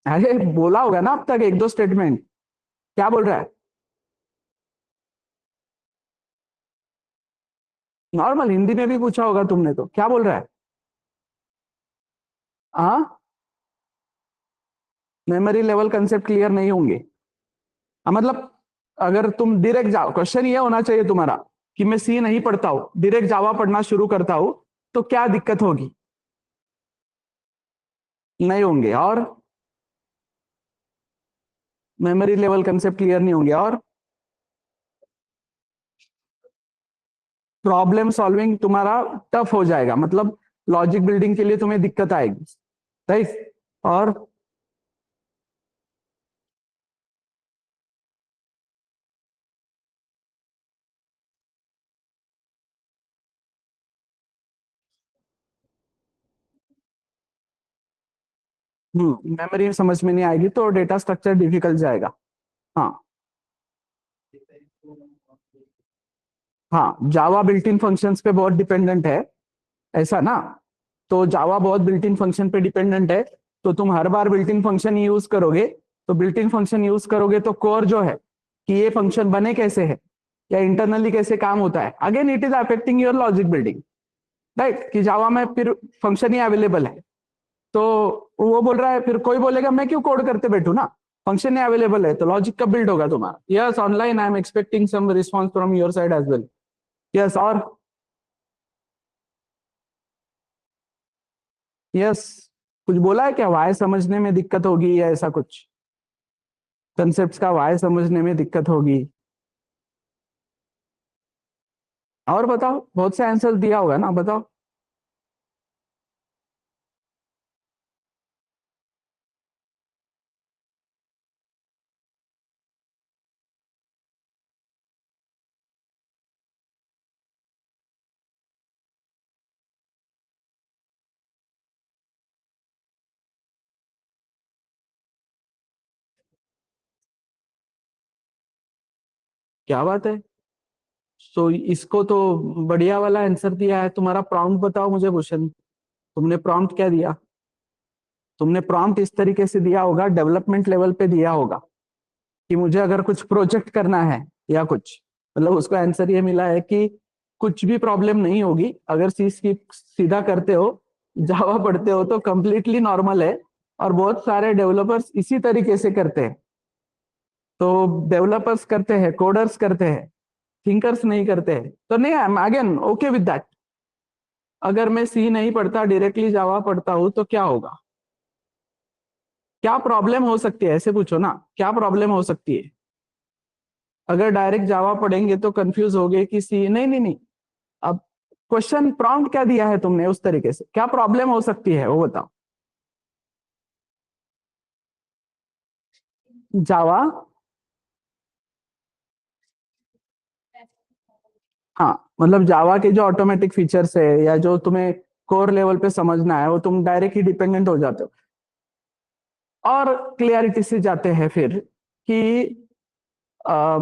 Speaker 2: अरे बोला होगा ना अब तक एक दो स्टेटमेंट, क्या बोल रहा है। नॉर्मल हिंदी में भी पूछा होगा तुमने, तो क्या बोल रहा है। हाँ, मेमोरी लेवल कंसेप्ट क्लियर नहीं होंगे। मतलब अगर तुम डायरेक्ट जाओ, क्वेश्चन ये होना चाहिए तुम्हारा कि मैं सी नहीं पढ़ता हूं डायरेक्ट जावा पढ़ना शुरू करता हूं तो क्या दिक्कत होगी। नहीं होंगे। और मेमोरी लेवल कंसेप्ट क्लियर नहीं होंगे, और प्रॉब्लम सॉल्विंग तुम्हारा टफ हो जाएगा, मतलब लॉजिक बिल्डिंग के लिए तुम्हें दिक्कत आएगी, राइट। और मेमोरी समझ में नहीं आएगी तो डेटा स्ट्रक्चर डिफिकल्ट जाएगा। हाँ, हाँ जावा बिल्ट इन फंक्शंस पे बहुत डिपेंडेंट है, ऐसा ना। तो जावा बहुत बिल्ट इन फंक्शन पे डिपेंडेंट है, तो तुम हर बार बिल्ट इन फंक्शन यूज करोगे, तो बिल्ट इन फंक्शन यूज करोगे तो कोर जो है कि ये फंक्शन बने कैसे है या इंटरनली कैसे काम होता है, again it is affecting your logic building, right. कि जावा में फिर फंक्शन ही अवेलेबल है, तो वो बोल रहा है, फिर कोई बोलेगा मैं क्यों कोड करते बैठू ना, फंक्शन ही अवेलेबल है तो लॉजिक कब बिल्ड होगा तुम्हारा। Yes online I am expecting some response from your side as well. Yes, और यस, कुछ बोला है क्या, वाई समझने में दिक्कत होगी या ऐसा कुछ, कंसेप्ट का वाई समझने में दिक्कत होगी। और बताओ, बहुत से आंसर दिया होगा ना, बताओ। क्या बात है। सो इसको तो बढ़िया वाला आंसर दिया है। तुम्हारा प्रॉम्प्ट बताओ मुझे भूषण, तुमने प्रॉम्प्ट क्या दिया। तुमने प्रॉम्प्ट इस तरीके से दिया होगा, डेवलपमेंट लेवल पे दिया होगा कि मुझे अगर कुछ प्रोजेक्ट करना है या कुछ, मतलब उसको आंसर ये मिला है कि कुछ भी प्रॉब्लम नहीं होगी अगर सी सीधा करते हो, जावा पढ़ते हो तो कंप्लीटली नॉर्मल है। और बहुत सारे डेवलपर्स इसी तरीके से करते हैं, तो डेवलपर्स करते हैं, कोडर्स करते हैं, थिंकर्स नहीं करते हैं, तो नहीं, I am again okay with that. अगर मैं सी नहीं पढ़ता डायरेक्टली जावा पढ़ता हूं तो क्या होगा, क्या प्रॉब्लम हो सकती है, ऐसे पूछो ना, क्या प्रॉब्लम हो सकती है। अगर डायरेक्ट जावा पढ़ेंगे तो कंफ्यूज हो गए कि सी, नहीं नहीं नहीं। अब क्वेश्चन प्रॉम्प्ट क्या दिया है तुमने, उस तरीके से क्या प्रॉब्लम हो सकती है वो बताओ। जावा, हाँ मतलब जावा के जो ऑटोमेटिक फीचर्स है या जो तुम्हें कोर लेवल पे समझना है वो तुम डायरेक्ट ही डिपेंडेंट हो जाते हो। और क्लियरिटी से जाते हैं फिर कि आ,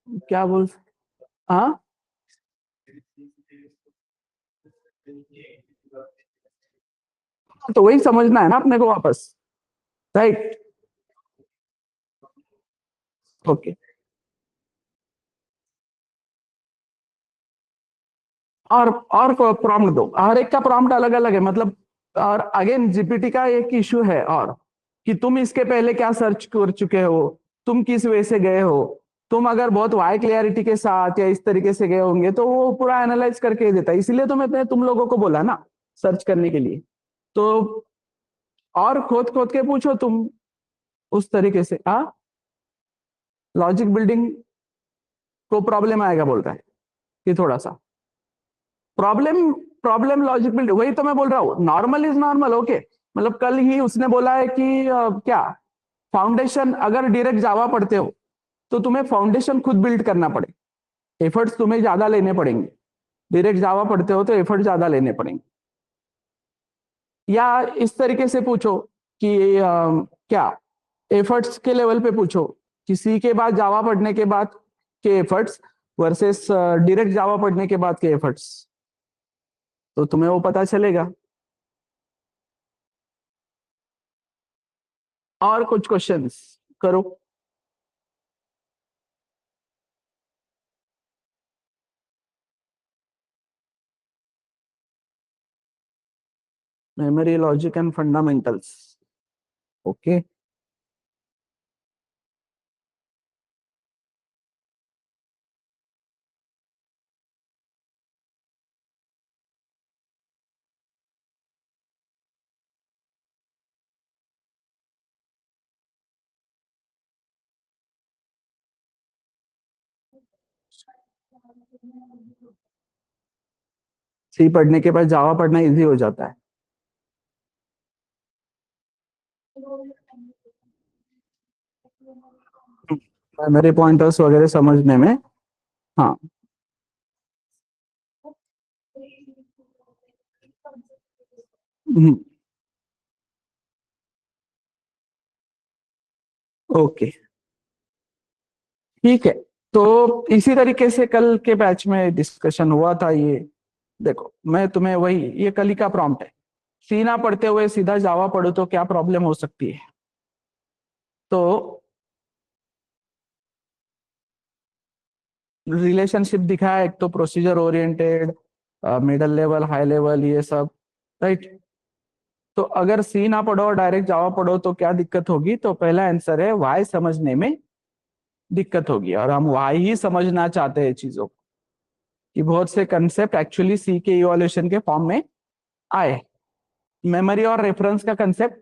Speaker 2: क्या बोल, हाँ तो वही समझना है ना अपने को वापस, राइट। ओके, और प्रॉम्प्ट दो, हर एक का प्रॉम्प्ट अलग अलग है, मतलब और अगेन जीपीटी का एक इश्यू है और कि तुम इसके पहले क्या सर्च कर चुके हो, तुम किस वे से गए हो। तुम अगर बहुत हाई क्लियरिटी के साथ या इस तरीके से गए होंगे तो वो पूरा एनालाइज करके देता है, इसीलिए तो मैंने तुम लोगों को बोला ना सर्च करने के लिए। तो और खोद खोद के पूछो तुम उस तरीके से। हाँ, लॉजिक बिल्डिंग को प्रॉब्लम आएगा बोल रहा है कि थोड़ा सा प्रॉब्लम, प्रॉब्लम लॉजिक बिल्ड, वही तो मैं बोल रहा हूँ, नॉर्मल इज नॉर्मल। ओके, मतलब कल ही उसने बोला है कि क्या फाउंडेशन, अगर डायरेक्ट जावा पढ़ते हो तो तुम्हें फाउंडेशन खुद बिल्ड करना पड़े, एफर्ट्स तुम्हें ज्यादा लेने पड़ेंगे। डायरेक्ट जावा पढ़ते हो तो एफर्ट ज्यादा लेने पड़ेंगे। या इस तरीके से पूछो कि क्या एफर्ट्स के लेवल पे पूछो कि सी के बाद जावा पढ़ने के बाद के एफर्ट्स वर्सेस डायरेक्ट जावा पढ़ने के बाद के एफर्ट्स, तो तुम्हें वो पता चलेगा। और कुछ क्वेश्चंस करो। Memory, logic and fundamentals. Okay, C पढ़ने के बाद जावा पढ़ना इजी हो जाता है। मेमोरी पॉइंटर्स वगैरह समझने में। हाँ, ओके, ठीक है। तो इसी तरीके से कल के बैच में डिस्कशन हुआ था ये। देखो मैं तुम्हें वही, ये कल ही का प्रॉम्प्ट है, सी ना पढ़ते हुए सीधा जावा पढ़ो तो क्या प्रॉब्लम हो सकती है। तो रिलेशनशिप दिखा है, एक तो procedure oriented, middle level, high level, ये सब, राइट। तो अगर सी ना पढ़ो और डायरेक्ट जावा पढ़ो तो क्या दिक्कत होगी, तो पहला आंसर है वाई समझने में दिक्कत होगी। और हम वाई ही समझना चाहते हैं चीजों को, कि बहुत से कंसेप्ट एक्चुअली सी के इवोल्यूशन के फॉर्म में आए। मेमोरी और रेफरेंस का कंसेप्ट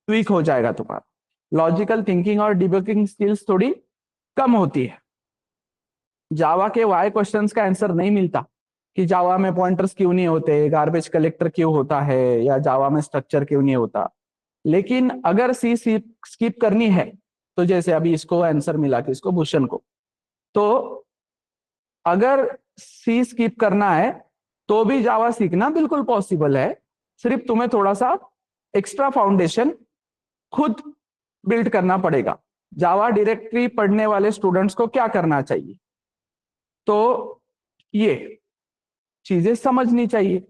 Speaker 2: ट्वीक हो जाएगा तुम्हारा, लॉजिकल थिंकिंग और डिबगिंग स्किल्स थोड़ी कम होती है। जावा के वाई क्वेश्चंस का आंसर नहीं मिलता कि जावा में पॉइंटर्स क्यों नहीं होते, गार्बेज कलेक्टर क्यों होता है, या जावा में स्ट्रक्चर क्यों नहीं होता। लेकिन अगर सी स्किप करनी है, तो जैसे अभी इसको आंसर मिला कि इसको भूषण को, तो अगर सी स्किप करना है तो भी जावा सीखना बिल्कुल पॉसिबल है। सिर्फ तुम्हें थोड़ा सा एक्स्ट्रा फाउंडेशन खुद बिल्ड करना पड़ेगा। जावा डायरेक्टरी पढ़ने वाले स्टूडेंट्स को क्या करना चाहिए, तो ये चीजें समझनी चाहिए,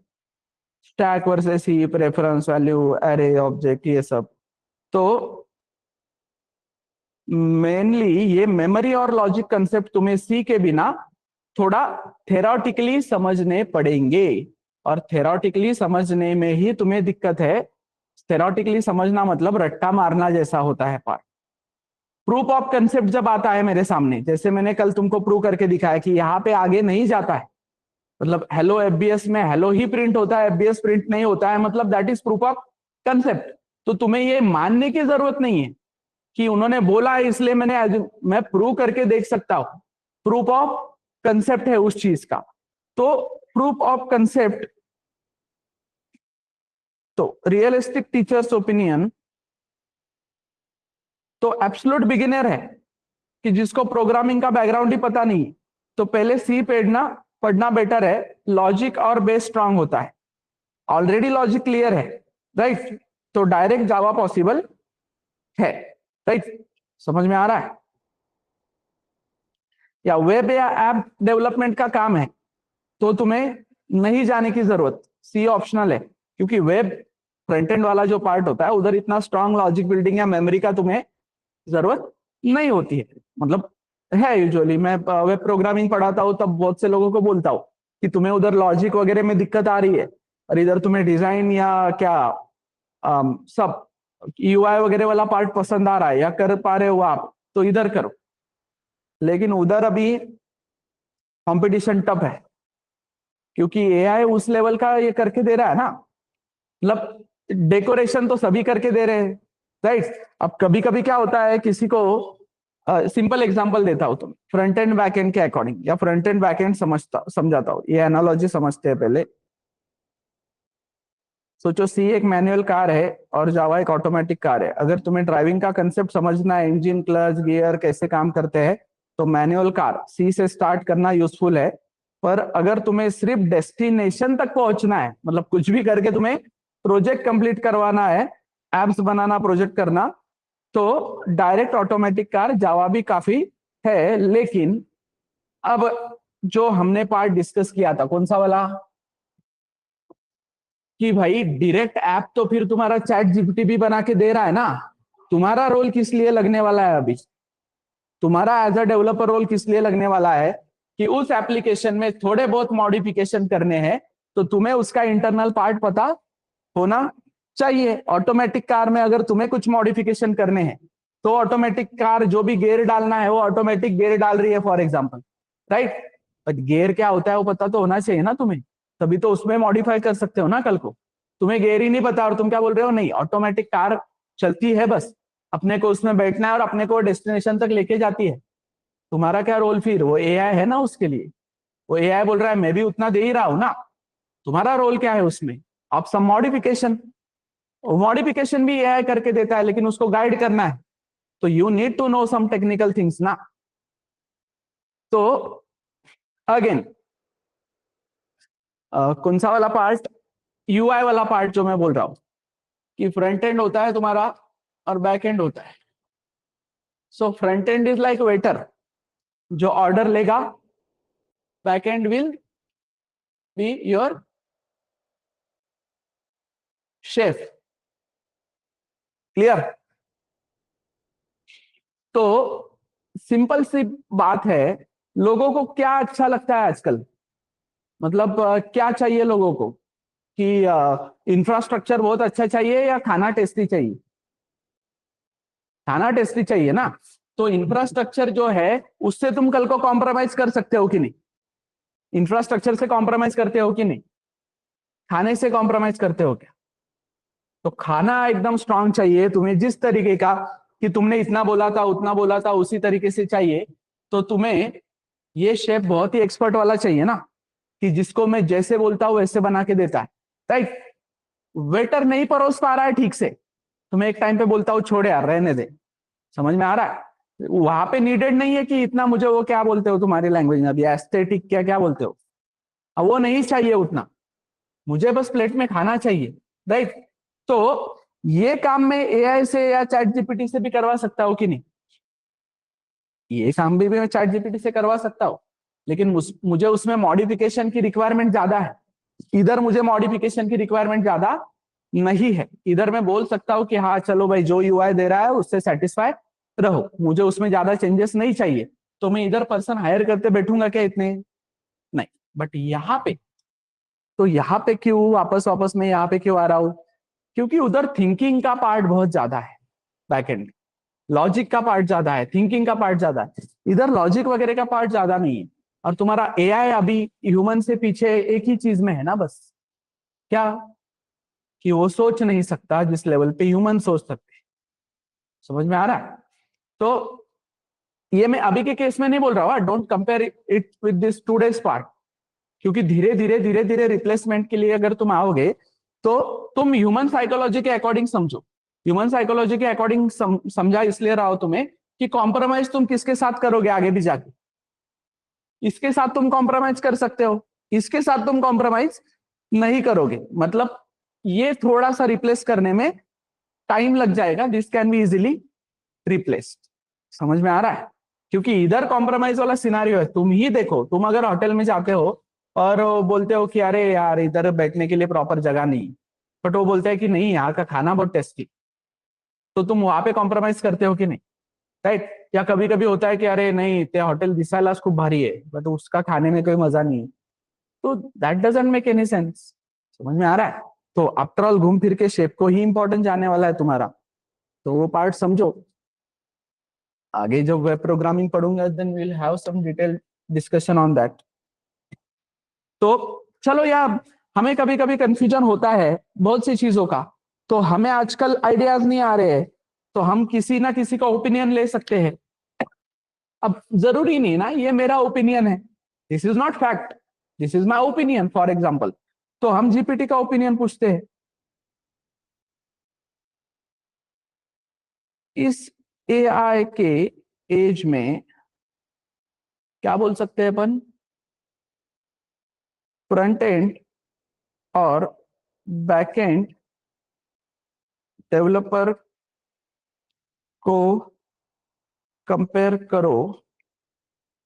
Speaker 2: stack versus heap, reference value, array, object, ये सब। तो मेनली ये मेमोरी और लॉजिक कंसेप्ट तुम्हें सी के बिना थोड़ा थेराटिकली समझने पड़ेंगे, और थेराटिकली समझने में ही तुम्हें दिक्कत है। थेराटिकली समझना मतलब रट्टा मारना जैसा होता है पार्ट। प्रूफ ऑफ कंसेप्ट जब आता है मेरे सामने, जैसे मैंने कल तुमको प्रूव करके दिखाया कि यहाँ पे आगे नहीं जाता है, मतलब हेलो एफबीएस में हेलो ही प्रिंट होता है, एफबीएस प्रिंट नहीं होता है, मतलब that is proof of concept. तो तुम्हें ये मानने की जरूरत नहीं है कि उन्होंने बोला है इसलिए मैं प्रूव करके देख सकता हूं। प्रूफ ऑफ कंसेप्ट है उस चीज का। तो प्रूफ ऑफ कंसेप्ट, तो रियलिस्टिक टीचर्स ओपिनियन, तो एब्सोल्यूट बिगिनर है कि जिसको प्रोग्रामिंग का बैकग्राउंड ही पता नहीं, तो पहले सी पढ़ना बेटर है। लॉजिक और बेस स्ट्रांग होता है, ऑलरेडी लॉजिक क्लियर है, राइट। तो डायरेक्ट जावा पॉसिबल है, राइट। समझ में आ रहा है। या वेब या ऐप डेवलपमेंट का काम है तो तुम्हें नहीं जाने की जरूरत, सी ऑप्शनल है। क्योंकि वेब फ्रंट एंड वाला जो पार्ट होता है उधर इतना स्ट्रांग लॉजिक बिल्डिंग या मेमोरी का तुम्हें जरूरत नहीं होती है। मतलब है, यूजुअली मैं वेब प्रोग्रामिंग पढ़ाता हूँ तब बहुत से लोगों को बोलता हूँ कि तुम्हें उधर लॉजिक वगैरह में दिक्कत आ रही है और इधर तुम्हें डिजाइन या क्या सब यूआई वगैरह वाला पार्ट पसंद आ रहा है या कर पा रहे हो आप, तो इधर करो। लेकिन उधर अभी कंपटीशन टफ है, क्योंकि एआई उस लेवल का ये करके दे रहा है ना, मतलब डेकोरेशन तो सभी करके दे रहे हैं, राइट। अब कभी कभी क्या होता है, किसी को सिंपल एग्जांपल देता हूं, तुम फ्रंट एंड बैक एंड के अकॉर्डिंग, या फ्रंट एंड बैक एंड समझाता हूं, ये एनालॉजी समझते हैं पहले। सोचो सी एक मैनुअल कार है और जावा एक ऑटोमेटिक कार है। अगर तुम्हें ड्राइविंग का कंसेप्ट समझना है, इंजन, क्लच, गियर कैसे काम करते हैं, तो मैनुअल कार सी से स्टार्ट करना यूजफुल है। पर अगर तुम्हें सिर्फ डेस्टिनेशन तक पहुंचना है, मतलब कुछ भी करके तुम्हें प्रोजेक्ट कंप्लीट करवाना है, एप्स बनाना, प्रोजेक्ट करना, तो डायरेक्ट ऑटोमेटिक कार जावा भी काफी है। लेकिन अब जो हमने पार्ट डिस्कस किया था, कौन सा वाला, कि भाई डायरेक्ट ऐप तो फिर तुम्हारा चैट जीपीटी भी बना के दे रहा है ना, तुम्हारा रोल किस लिए लगने वाला है अभी, तुम्हारा एज अ डेवलपर रोल किस लिए लगने वाला है, कि उस एप्लीकेशन में थोड़े बहुत मॉडिफिकेशन करने हैं, तो तुम्हें उसका इंटरनल पार्ट पता होना चाहिए। ऑटोमेटिक कार में अगर तुम्हें कुछ मॉडिफिकेशन करने हैं, तो ऑटोमेटिक कार जो भी गियर डालना है वो ऑटोमेटिक गियर डाल रही है for example, right. But gear क्या होता है वो पता तो होना चाहिए ना तुम्हें, तभी तो उसमें मॉडिफाई कर सकते हो ना कल को। तुम्हें गियर ही नहीं पता और तुम क्या बोल रहे हो, नहीं ऑटोमेटिक कार चलती है, बस अपने को उसमें बैठना है और अपने को डेस्टिनेशन तक लेके जाती है। तुम्हारा क्या रोल फिर, वो एआई है ना उसके लिए, वो एआई बोल रहा है मैं भी उतना दे ही रहा हूं ना, तुम्हारा रोल क्या है उसमें, आप सम मॉडिफिकेशन। मॉडिफिकेशन भी एआई करके देता है, लेकिन उसको गाइड करना है, तो you need to know some technical things ना। तो अगेन कौन सा वाला पार्ट, यूआई वाला पार्ट जो मैं बोल रहा हूं, कि फ्रंट एंड होता है तुम्हारा और बैक एंड होता है। So front end is like waiter जो ऑर्डर लेगा, back and will be your chef, clear. तो सिंपल सी बात है, लोगों को क्या अच्छा लगता है आजकल, मतलब क्या चाहिए लोगों को, कि इंफ्रास्ट्रक्चर बहुत अच्छा चाहिए या खाना टेस्टी चाहिए, खाना टेस्टी चाहिए ना। तो इंफ्रास्ट्रक्चर जो है उससे तुम कल को कॉम्प्रोमाइज कर सकते हो कि नहीं, इंफ्रास्ट्रक्चर से कॉम्प्रोमाइज करते हो कि नहीं, खाने से कॉम्प्रोमाइज करते हो क्या। तो खाना एकदम स्ट्रांग चाहिए तुम्हें, जिस तरीके का कि तुमने इतना बोला था उतना बोला था उसी तरीके से चाहिए, तो तुम्हें ये शेफ बहुत ही एक्सपर्ट वाला चाहिए ना, कि जिसको मैं जैसे बोलता हूं वैसे बना के देता है, राइट। वेटर नहीं परोस पा रहा है ठीक से, तो मैं एक टाइम पे बोलता हूँ छोड़ यार रहने दे, समझ में आ रहा है। वहां पे नीडेड नहीं है कि इतना मुझे वो क्या बोलते हो तुम्हारी लैंग्वेज में अभी, एस्थेटिक क्या क्या बोलते हो, अब वो नहीं चाहिए उतना, मुझे बस प्लेट में खाना चाहिए, राइट। तो ये काम मैं एआई से या चैट जीपीटी से भी करवा सकता हूँ कि नहीं, ये काम भी मैं चैट जीपीटी से करवा सकता हूँ, लेकिन मुझे उसमें मॉडिफिकेशन की रिक्वायरमेंट ज्यादा है। इधर मुझे मॉडिफिकेशन की रिक्वायरमेंट ज्यादा नहीं है, इधर मैं बोल सकता हूँ कि हाँ चलो भाई जो यूआई दे रहा है उससे सेटिस्फाई रहो, मुझे उसमें ज्यादा चेंजेस नहीं चाहिए, तो मैं इधर पर्सन हायर करते बैठूंगा क्या इतने, नहीं। बट यहाँ पे, तो यहाँ पे क्यों वापस वापस में यहाँ पे क्यों आ रहा हूँ, क्योंकि उधर थिंकिंग का पार्ट बहुत ज्यादा है, बैकएंड लॉजिक का पार्ट ज्यादा है, थिंकिंग का पार्ट ज्यादा है, इधर लॉजिक वगैरह का पार्ट ज्यादा नहीं है। और तुम्हारा एआई अभी ह्यूमन से पीछे एक ही चीज में है ना, बस क्या, कि वो सोच नहीं सकता जिस लेवल पे ह्यूमन सोच सकते हैं। समझ में आ रहा है। तो ये मैं अभी के केस में नहीं बोल रहा हूँ, don't compare it with this today's part, क्योंकि धीरे धीरे रिप्लेसमेंट के लिए अगर तुम आओगे, तो तुम ह्यूमन साइकोलॉजी के अकॉर्डिंग समझो। ह्यूमन साइकोलॉजी के अकॉर्डिंग समझा इसलिए रहा हो तुम्हें, कि कॉम्प्रोमाइज तुम किसके साथ करोगे आगे भी जाके, इसके साथ तुम कॉम्प्रोमाइज कर सकते हो, इसके साथ तुम कॉम्प्रोमाइज नहीं करोगे, मतलब ये थोड़ा सा रिप्लेस करने में टाइम लग जाएगा, this can be easily replaced. समझ में आ रहा है, क्योंकि इधर कॉम्प्रोमाइज वाला सिनारियो है। तुम ही देखो, तुम अगर होटल में जाते हो और वो बोलते हो कि अरे यार इधर बैठने के लिए प्रॉपर जगह नहीं, बट वो बोलते हैं कि नहीं यहाँ का खाना बहुत टेस्टी, तो तुम वहां पे कॉम्प्रोमाइज करते हो कि नहीं, राइट। या कभी कभी होता है कि अरे नहीं ते हॉटेल दिसायलाच खूप भारी है, बट उसका खाने में कोई मजा नहीं है, तो that doesn't make any sense. समझ में आ रहा है? तो आफ्टर ऑल घूम फिर के शेप को ही इंपॉर्टेंट जाने वाला है तुम्हारा, तो वो पार्ट समझो। आगे जब वेब प्रोग्रामिंग पढ़ूंगा then will have some detail discussion on that. तो चलो यार, हमें कभी कभी कंफ्यूजन होता है बहुत सी चीजों का, तो हमें आजकल आइडियाज नहीं आ रहे हैं, तो हम किसी ना किसी का ओपिनियन ले सकते हैं। अब जरूरी नहीं ना ये मेरा ओपिनियन है, this is not fact, this is my opinion for example. तो हम जीपीटी का ओपिनियन पूछते हैं। इस एआई के एज में क्या बोल सकते हैं अपन, फ्रंट एंड और बैक एंड डेवलपर को कंपेयर करो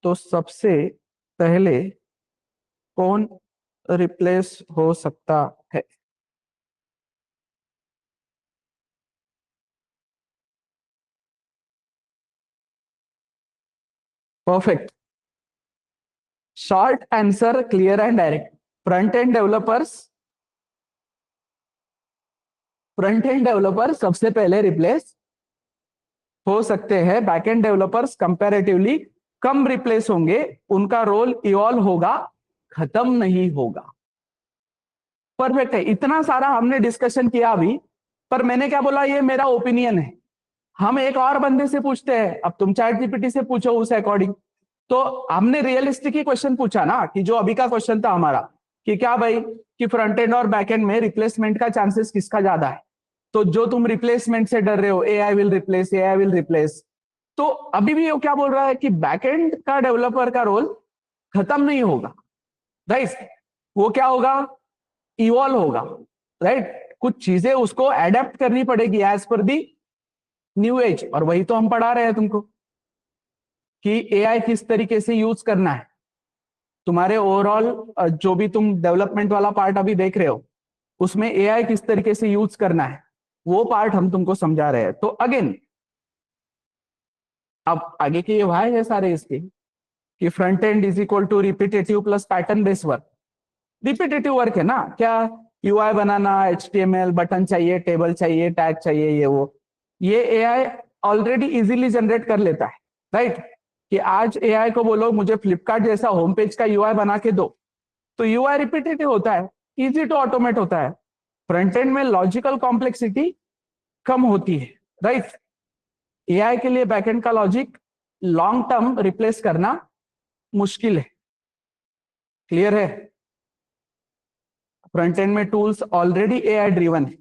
Speaker 2: तो सबसे पहले कौन रिप्लेस हो सकता है? Perfect, short answer, clear and direct. Front end developers, front end developer सबसे पहले रिप्लेस हो सकते हैं, back and developers comparatively come replace होंगे, उनका रोल इवॉल्व होगा, खत्म नहीं होगा। परफेक्ट है, इतना सारा हमने डिस्कशन किया अभी, पर मैंने क्या बोला, ये मेरा ओपिनियन है। हम एक और बंदे से पूछते हैं, अब तुम चैट जीपीटी से पूछो उस अकॉर्डिंग। तो हमने रियलिस्टिक ही क्वेश्चन पूछा ना, कि जो अभी का क्वेश्चन था हमारा, कि क्या भाई, कि फ्रंट एंड और बैक एंड में रिप्लेसमेंट का चांसेस किसका ज्यादा है? तो जो तुम रिप्लेसमेंट से डर रहे हो, AI will replace, AI will replace, तो अभी भी वो क्या बोल रहा है कि बैकएंड का डेवलपर का रोल खत्म नहीं होगा, राइट? वो क्या होगा, इवॉल्व होगा, राइट? कुछ चीजें उसको एडेप्ट करनी पड़ेगी एज पर दी न्यू एज, और वही तो हम पढ़ा रहे हैं तुमको, कि एआई किस तरीके से यूज करना है। तुम्हारे ओवरऑल जो भी तुम डेवलपमेंट वाला पार्ट अभी देख रहे हो, उसमें एआई किस तरीके से यूज करना है, वो पार्ट हम तुमको समझा रहे हैं। तो अगेन, अब आगे के ये वाई है सारे इसके, कि front end is equal to repetitive plus pattern based work. Repetitive work है ना क्या, यूआई बनाना, एचटीएमएल, बटन चाहिए, टेबल चाहिए, टैग चाहिए, ये वो, ये एआई ऑलरेडी इजीली जनरेट कर लेता है, राइट? कि आज एआई को बोलो मुझे फ्लिपकार्ट जैसा होम पेज का यूआई बना के दो, तो यूआई रिपीटेटिव होता है, इजी टू ऑटोमेट होता है। फ्रंट एंड में लॉजिकल कॉम्प्लेक्सिटी कम होती है, राइट? एआई के लिए बैकएंड का लॉजिक लॉन्ग टर्म रिप्लेस करना मुश्किल है। क्लियर है? फ्रंट एंड में टूल्स ऑलरेडी एआई ड्रिवन है,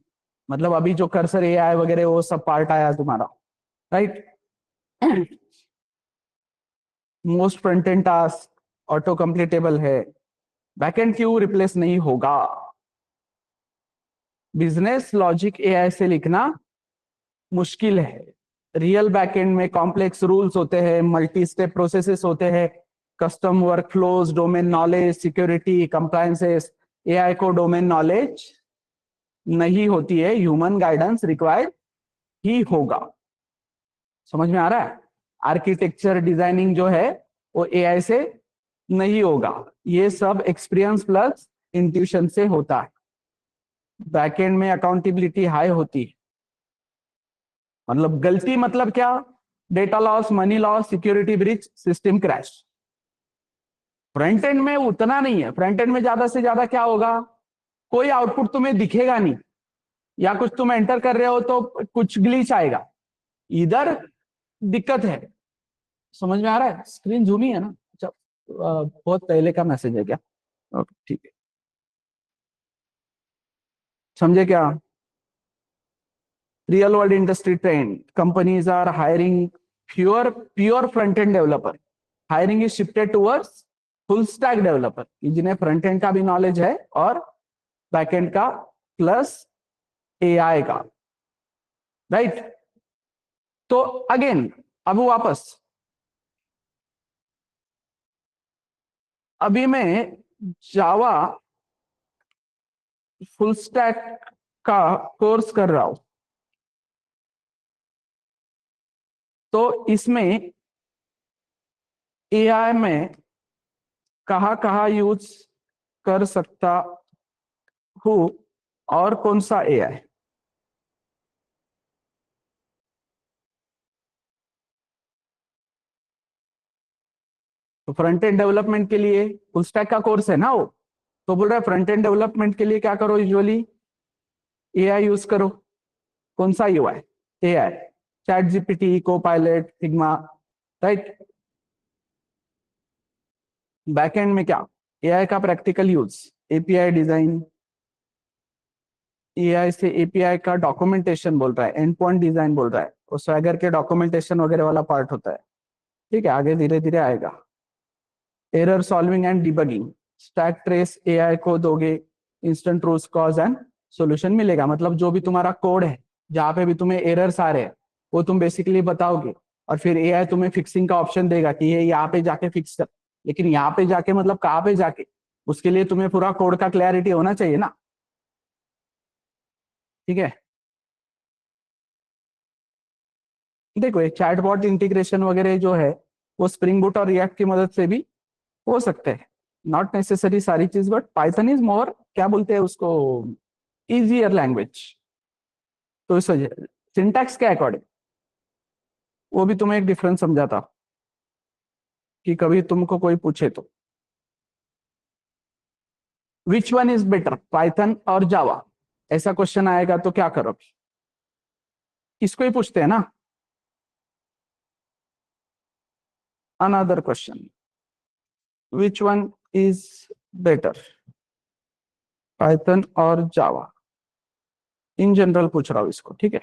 Speaker 2: मतलब अभी जो कर्सर एआई वगैरह वो सब पार्ट आया तुम्हारा, right? Most front end task auto completable है, बैकएंड क्यों रिप्लेस नहीं होगा? बिजनेस लॉजिक एआई से लिखना मुश्किल है, रियल बैकएंड में कॉम्प्लेक्स रूल्स होते हैं, मल्टी स्टेप प्रोसेसेस होते हैं, custom workflows, domain knowledge, security, compliances, AI को डोमेन नॉलेज नहीं होती है, ह्यूमन गाइडेंस रिक्वायर्ड ही होगा। समझ में आ रहा है? आर्किटेक्चर डिजाइनिंग जो है वो एआई से नहीं होगा, ये सब एक्सपीरियंस प्लस इंट्यूशन से होता है। बैकएंड में अकाउंटेबिलिटी हाई होती है, मतलब गलती मतलब क्या, data loss, money loss, security breach, system crash. Front end में उतना नहीं है, फ्रंट एंड में ज्यादा से ज्यादा क्या होगा, कोई आउटपुट तुम्हें दिखेगा नहीं, या कुछ तुम एंटर कर रहे हो तो कुछ ग्लिच आएगा, इधर दिक्कत है। समझ में आ रहा है? स्क्रीन जूम ही है ना? अच्छा, बहुत पहले का मैसेज है क्या? ओके ठीक है, समझे क्या? Real world industry trend, companies are hiring fewer pure front end developer, hiring is shifted towards full stack developer, जिन्हें फ्रंट एंड का भी नॉलेज है और बैक एंड का प्लस एआई का, राइट? तो अगेन, अब वापस, अभी मैं जावा फुल स्टैक का कोर्स कर रहा हूं, तो इसमें एआई में कहाँ कहाँ यूज कर सकता हु और कौन सा एआई? तो फ्रंट एंड डेवलपमेंट के लिए फुल स्टैक का कोर्स है ना वो, तो बोल रहा है फ्रंट एंड डेवलपमेंट के लिए क्या करो, यूजुअली एआई यूज करो। कौन सा UI? AI, chat GPT, Copilot, sigma, right. Backend में क्या? एआई का practical use, API design, AI से एपीआई का डॉक्यूमेंटेशन बोल रहा है, एंड पॉइंट डिजाइन बोल रहा है, और स्वैगर के डॉक्यूमेंटेशन वगैरह वाला पार्ट होता है। ठीक है, आगे धीरे धीरे आएगा। Error solving and debugging, stack trace AI को दोगे, instant root cause and solution मिलेगा। मतलब जो भी तुम्हारा कोड है, जहां पे भी तुम्हें एरर्स आ रहे हैं, वो तुम बेसिकली बताओगे, और फिर एआई तुम्हें फिक्सिंग का ऑप्शन देगा कि ये यहाँ पे जाके फिक्स कर। लेकिन यहाँ पे जाके मतलब कहाँ पे जाके, उसके लिए तुम्हें पूरा कोड का क्लैरिटी होना चाहिए ना। ठीक है, देखो ये चैटबॉट इंटीग्रेशन वगैरह जो है, वो स्प्रिंग बूट और रिएक्ट की मदद से भी हो सकते हैं। नॉट नेसेसरी सारी चीज, बट पाइथन इज मोर, क्या बोलते हैं उसको, इजियर लैंग्वेज। तो इस वजह सिंटैक्स के अकॉर्डिंग वो भी तुम्हें एक डिफरेंस समझाता हूं, कि कभी तुमको कोई पूछे तो which one is better, Python और जावा, ऐसा क्वेश्चन आएगा तो क्या करोगे? इसको ही पूछते हैं ना। Another question, which one is better, Python और जावा, इन जनरल पूछ रहा हूं इसको। ठीक है,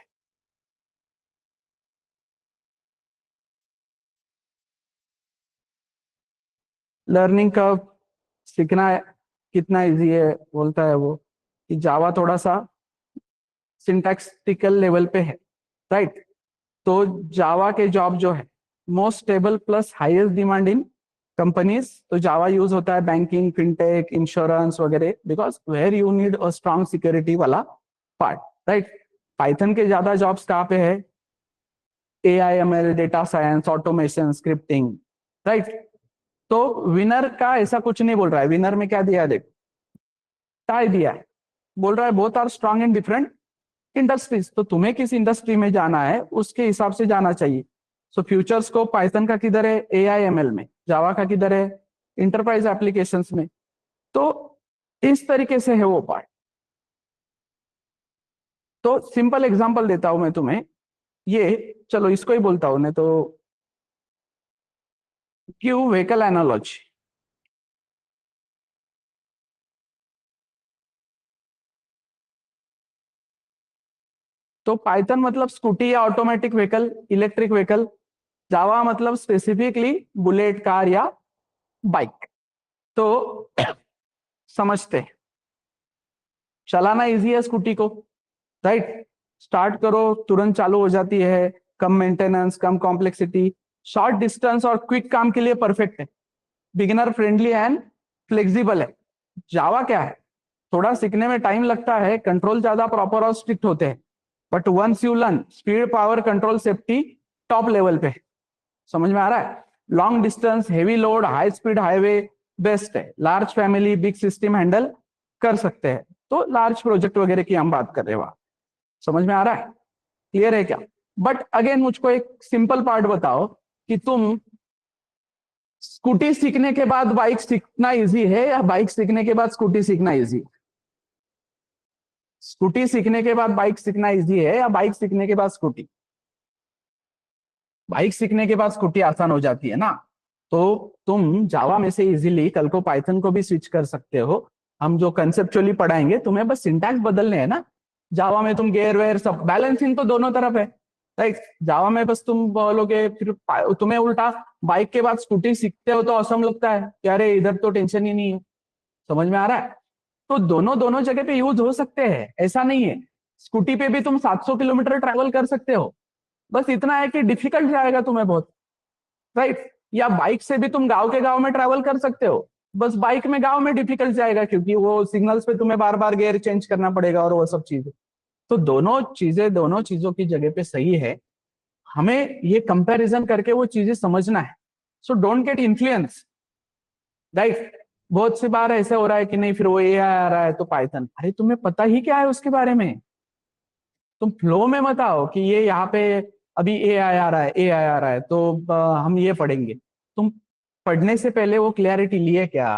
Speaker 2: लर्निंग कर्व, सीखना कितना इजी है, बोलता है वो कि जावा थोड़ा सा सिंटैक्टिकल लेवल पे है, राइट। तो जावा के जॉब जो है, most stable plus highest demand in companies, तो जावा यूज होता है बैंकिंग, फिनटेक, इंश्योरेंस वगैरह, because where you need a strong security वाला पार्ट, राइट। पाइथन के ज्यादा जॉब्स कहाँ पे है? AIML, data science, automation, scripting, right. तो विनर का ऐसा कुछ नहीं बोल रहा है। विनर में क्या दिया है, देखो टाई दिया है, बोल रहा है both are strong in different industries. तो तुम्हें किस इंडस्ट्री में जाना है उसके हिसाब से जाना चाहिए। सो फ्यूचर स्कोप पाइथन का किधर है? एआईएमएल में। जावा का किधर है? इंटरप्राइज एप्लीकेशंस में। तो इस तरीके से है वो पार्ट। तो सिंपल एग्जांपल देता हूं मैं तुम्हें, ये चलो इसको ही बोलता हूं, नहीं तो क्यू व्हीकल एनालॉजी। तो पाइथन मतलब स्कूटी या ऑटोमेटिक व्हीकल, इलेक्ट्रिक व्हीकल। जावा मतलब स्पेसिफिकली बुलेट, कार या बाइक। तो समझते हैं, चलाना इजी है स्कूटी को, राइट। स्टार्ट करो तुरंत चालू हो जाती है, कम मेंटेनेंस, कम कॉम्प्लेक्सिटी, शॉर्ट डिस्टेंस और क्विक काम के लिए परफेक्ट है, बिगिनर फ्रेंडली एंड फ्लेक्सिबल है। जावा क्या है, थोड़ा सीखने में टाइम लगता है, कंट्रोल ज्यादा प्रॉपर और स्ट्रिक्ट होते हैं, but once you learn, speed, power, control, safety top level पे है। समझ में आ रहा है? Long distance, heavy load, high speed highway best है। Large family, big system handle कर सकते हैं। तो लार्ज प्रोजेक्ट वगैरह की हम बात कर रहे हैं वहां। समझ में आ रहा है? क्लियर है क्या? बट अगेन मुझको एक सिंपल पार्ट बताओ कि तुम स्कूटी सीखने के बाद बाइक सीखना इजी है, या बाइक सीखने के बाद स्कूटी सीखना इजी? स्कूटी सीखने के बाद बाइक सीखना इजी है, या बाइक सीखने के बाद स्कूटी? बाइक सीखने के बाद स्कूटी आसान हो जाती है ना। तो तुम जावा में से इजीली कल को पाइथन को भी स्विच कर सकते हो। हम जो कंसेप्चुअली पढ़ाएंगे, तुम्हें बस सिंटैक्स बदलने हैं ना। जावा में तुम गेयर वेयर सब बैलेंसिंग तो दोनों तरफ है, राइट। जावा में बस तुम बोलोगे, फिर तुम्हें उल्टा बाइक के बाद स्कूटी सीखते हो तो असम लगता है कि अरे इधर तो टेंशन ही नहीं है। समझ में आ रहा है? तो दोनों दोनों जगह पे यूज हो सकते हैं, ऐसा नहीं है। स्कूटी पे भी तुम 700 किलोमीटर ट्रैवल कर सकते हो, बस इतना है कि डिफिकल्ट जाएगा तुम्हें बहुत, राइट। या बाइक से भी तुम गांव के गांव में ट्रैवल कर सकते हो, बस बाइक में गांव में डिफिकल्ट जाएगा, क्योंकि वो सिग्नल्स पे तुम्हें बार बार गियर चेंज करना पड़ेगा और वो सब चीजें। तो दोनों चीजें दोनों चीजों की जगह पे सही है। हमें ये कंपैरिजन करके वो चीजें समझना है। So don't get influence, right. बहुत सी बार ऐसे हो रहा है कि नहीं, फिर वो ए आ रहा है तो पाइथन। अरे तुम्हें पता ही क्या है उसके बारे में? तुम फ्लो में मत आओ कि ये यहाँ पे अभी ए आई आ रहा है, ए आई आ रहा है तो हम ये पढ़ेंगे। तुम पढ़ने से पहले वो क्लैरिटी लिए क्या?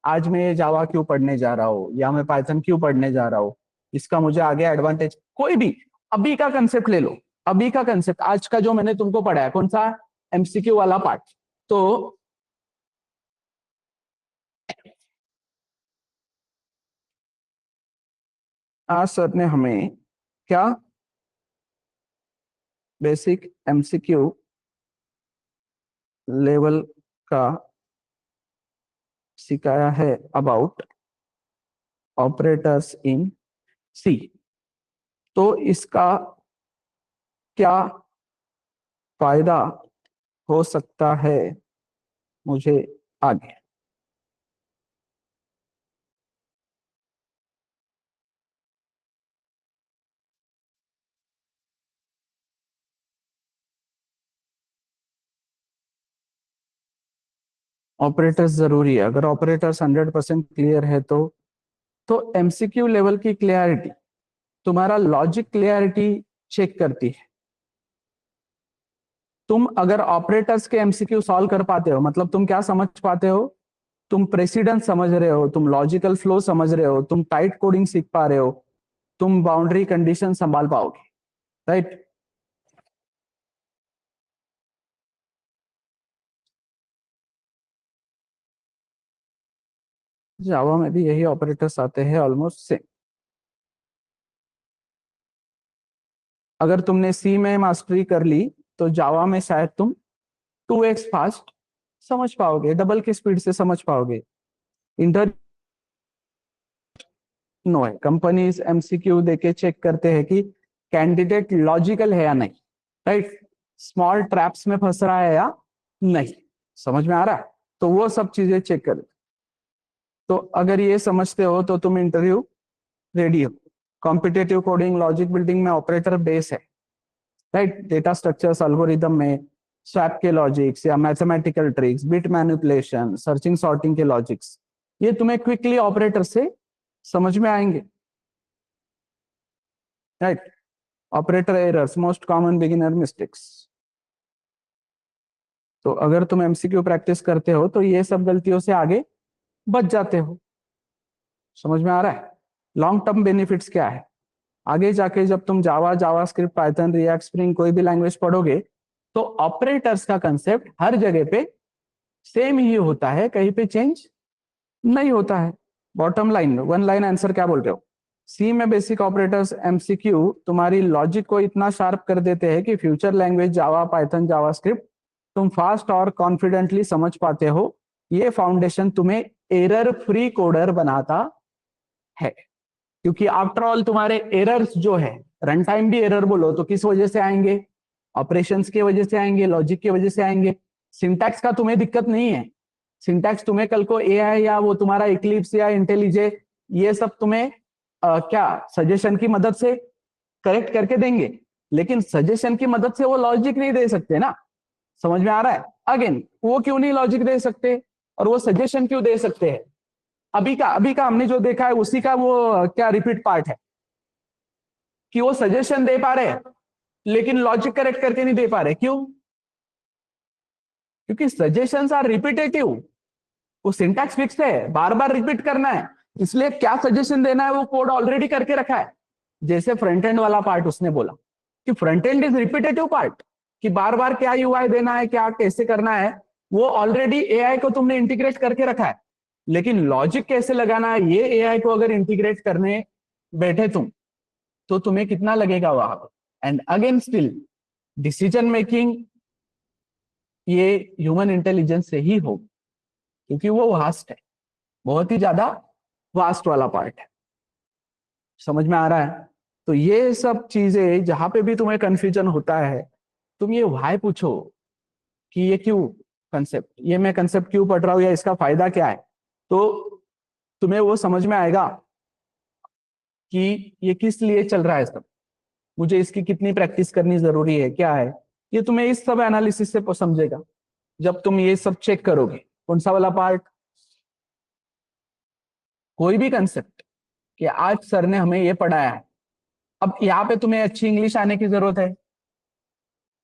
Speaker 2: आज मैं ये जावा क्यों पढ़ने जा रहा हूँ, या मैं पाइथन क्यों पढ़ने जा रहा हूँ, इसका मुझे आगे एडवांटेज कोई भी। अभी का कंसेप्ट ले लो, अभी का कंसेप्ट आज का जो मैंने तुमको पढ़ाया, कौन सा? एमसीक्यू वाला पार्ट। तो आज सर ने हमें क्या बेसिक एमसीक्यू लेवल का सिखाया है अबाउट ऑपरेटर्स इन सी। तो इसका क्या फायदा हो सकता है मुझे आगे? ऑपरेटर्स जरूरी है। अगर ऑपरेटर्स 100% क्लियर है तो एमसीक्यू लेवल की क्लियरिटी तुम्हारा लॉजिक क्लियरिटी चेक करती है। तुम अगर ऑपरेटर्स के एमसीक्यू सॉल्व कर पाते हो, मतलब तुम क्या समझ पाते हो? तुम प्रेसिडेंस समझ रहे हो, तुम लॉजिकल फ्लो समझ रहे हो, तुम टाइट कोडिंग सीख पा रहे हो, तुम बाउंड्री कंडीशन संभाल पाओगे, राइट? जावा में भी यही ऑपरेटर्स आते हैं ऑलमोस्ट सेम। अगर तुमने सी में मास्टरी कर ली तो जावा में शायद तुम 2x फास्ट समझ पाओगे, डबल की स्पीड से समझ पाओगे। इंटर नो है, कंपनीज एमसीक्यू देके चेक करते हैं कि कैंडिडेट लॉजिकल है या नहीं, राइट? स्मॉल ट्रैप्स में फंस रहा है या नहीं, समझ में आ रहा है? तो वो सब चीजें चेक कर। तो अगर ये समझते हो तो तुम इंटरव्यू रेडी हो। कॉम्पिटेटिव कोडिंग लॉजिक बिल्डिंग में ऑपरेटर बेस है, राइट? डेटा स्ट्रक्चर्स एल्गोरिदम में स्वैप के लॉजिक्स या mathematical tricks, bit manipulation, searching sorting के लॉजिक्स, ये तुम्हें क्विकली ऑपरेटर से समझ में आएंगे, right? Operator errors, most common beginner mistakes. तो अगर तुम एमसीक्यू प्रैक्टिस करते हो तो ये सब गलतियों से आगे बच जाते हो। समझ में आ रहा है? लॉन्ग टर्म बेनिफिट्स क्या है? आगे जाके जब तुम जावा, जावास्क्रिप्ट, पाइथन, रिएक्ट, स्प्रिंग कोई भी लैंग्वेज पढ़ोगे तो ऑपरेटर्स का कंसेप्ट हर जगह पे सेम ही होता है, कहीं पे चेंज नहीं होता है। Bottom line, one line answer क्या बोल रहे हो? सी में बेसिक ऑपरेटर्स एमसीक्यू तुम्हारी लॉजिक को इतना शार्प कर देते हैं कि फ्यूचर लैंग्वेज जावा, पाइथन, जावास्क्रिप्ट तुम फास्ट और कॉन्फिडेंटली समझ पाते हो। ये फाउंडेशन तुम्हें एरर फ्री कोडर बनाता है, क्योंकि आफ्टर ऑल तुम्हारे एरर्स जो है, रन टाइम भी एरर बोलो तो किस वजह से आएंगे? ऑपरेशंस की वजह से आएंगे, लॉजिक की वजह से आएंगे। सिंटैक्स का तुम्हें दिक्कत नहीं है। सिंटैक्स तुम्हें कल को एआई या वो तुम्हारा इक्लिप्स या इंटेलिजे ये सब तुम्हें क्या सजेशन की मदद से करेक्ट करके देंगे, लेकिन सजेशन की मदद से वो लॉजिक नहीं दे सकते ना। समझ में आ रहा है? अगेन, वो क्यों नहीं लॉजिक दे सकते और वो सजेशन क्यों दे सकते हैं? अभी का हमने जो देखा है उसी का वो क्या रिपीट पार्ट है कि वो सजेशन दे पा रहे हैं लेकिन लॉजिक करेक्ट करके नहीं दे पा रहे। क्यों? क्योंकि सजेशंस आर रिपीटेटिव। वो सिंटैक्स फिक्स है, बार बार रिपीट करना है, इसलिए क्या सजेशन देना है वो कोड ऑलरेडी करके रखा है। जैसे फ्रंट एंड वाला पार्ट उसने बोला कि front end is repetitive part, कि बार बार क्या यूआई देना है, क्या कैसे करना है, वो ऑलरेडी एआई को तुमने इंटीग्रेट करके रखा है। लेकिन लॉजिक कैसे लगाना है ये एआई को अगर इंटीग्रेट करने बैठे तुम तो तुम्हें कितना लगेगा वहां पर? And again still decision making ये ह्यूमन इंटेलिजेंस से ही हो, क्योंकि वो वास्ट है, बहुत ही ज्यादा वास्ट वाला पार्ट है। समझ में आ रहा है? तो ये सब चीजें जहां पे भी तुम्हें कंफ्यूजन होता है, तुम ये व्हाई पूछो कि ये क्यों कंसेप्ट, ये मैं कंसेप्ट क्यों पढ़ रहा हूँ या इसका फायदा क्या है, तो तुम्हें वो समझ में आएगा कि ये किस लिए चल रहा है सब, मुझे इसकी कितनी प्रैक्टिस करनी जरूरी है, क्या है। ये तुम्हें इस सब एनालिसिस से समझेगा जब तुम ये सब चेक करोगे। कौन सा वाला पार्ट? कोई भी कंसेप्ट कि आज सर ने हमें ये पढ़ाया है, अब यहाँ पे तुम्हें अच्छी इंग्लिश आने की जरूरत है,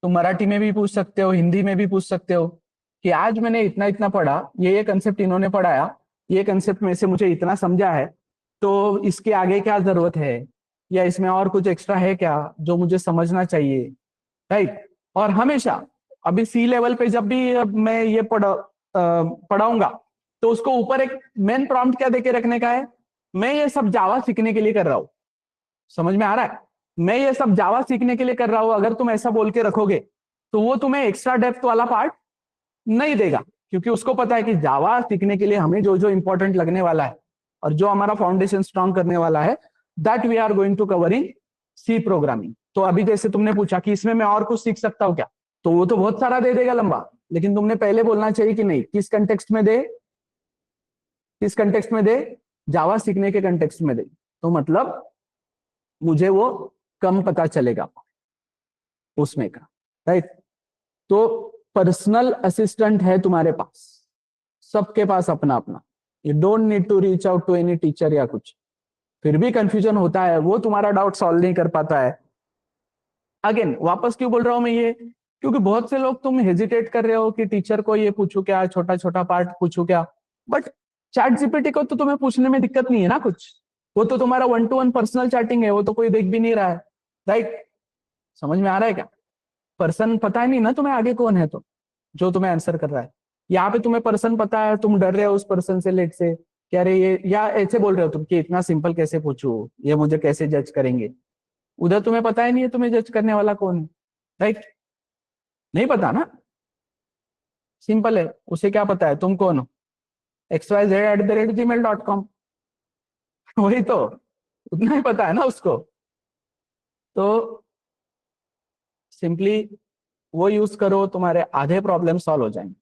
Speaker 2: तुम मराठी में भी पूछ सकते हो, हिंदी में भी पूछ सकते हो कि आज मैंने इतना इतना पढ़ा, ये कंसेप्ट इन्होंने पढ़ाया, ये कंसेप्ट में से मुझे इतना समझा है, तो इसके आगे क्या जरूरत है, या इसमें और कुछ एक्स्ट्रा है क्या जो मुझे समझना चाहिए, राइट। और हमेशा अभी सी लेवल पे जब भी मैं ये पढ़ाऊंगा तो उसको ऊपर एक मेन प्रॉम्प्ट क्या देके रखने का है, मैं ये सब जावा सीखने के लिए कर रहा हूं। समझ में आ रहा है? मैं ये सब जावा सीखने के लिए कर रहा हूं, अगर तुम ऐसा बोल के रखोगे तो वो तुम्हें एक्स्ट्रा डेप्थ वाला पार्ट नहीं देगा, क्योंकि उसको पता है कि जावा सीखने के लिए हमें जो जो इंपॉर्टेंट लगने वाला है और जो हमारा फाउंडेशन स्ट्रांग करने वाला है, that we are going to cover in C programming. तो अभी जैसे तुमने पूछा कि इसमें मैं और कुछ सीख सकता हूँ क्या, तो वो तो बहुत सारा दे देगा लंबा, लेकिन तुमने पहले बोलना चाहिए कि नहीं, किस कंटेक्स्ट में दे, किस कंटेक्स्ट में दे, जावा सीखने के कंटेक्स्ट में दे, तो मतलब मुझे वो कम पता चलेगा उसमें का, राइट। तो पर्सनल असिस्टेंट है तुम्हारे पास, सबके पास अपना अपना, you don't need to reach out to any teacher या कुछ। फिर भी कंफ्यूजन होता है, वो तुम्हारा डाउट सॉल्व नहीं कर पाता है। अगेन वापस क्यों बोल रहा हूं मैं ये, क्योंकि बहुत से लोग तुम हेजिटेट कर रहे हो कि टीचर को ये पूछू क्या, छोटा छोटा पार्ट पूछू क्या, बट चैट जीपीटी को तो तुम्हें पूछने में दिक्कत नहीं है ना कुछ, वो तो तुम्हारा 1-to-1 पर्सनल चैटिंग है, वो तो कोई देख भी नहीं रहा है, राइट। समझ में आ रहा है क्या? पर्सन पता है नहीं ना तुम्हें आगे कौन है, तो जो तुम्हें आंसर कर रहा है, यहाँ पे तुम्हें पर्सन पता है, तुम डर रहे हो उस पर्सन से, लेट से कह रहे ये, या ऐसे बोल रहे हो तुम कि इतना सिंपल कैसे पूछू, ये मुझे कैसे जज करेंगे, उधर तुम्हें पता ही नहीं है तुम्हें जज करने वाला कौन है, राइट। नहीं पता ना, सिंपल है, उसे क्या पता है तुम कौन हो, xyz@gmail.com, वही तो, उतना ही पता है ना उसको। तो सिंपली वो यूज करो, तुम्हारे आधे प्रॉब्लम सॉल्व हो जाएंगे,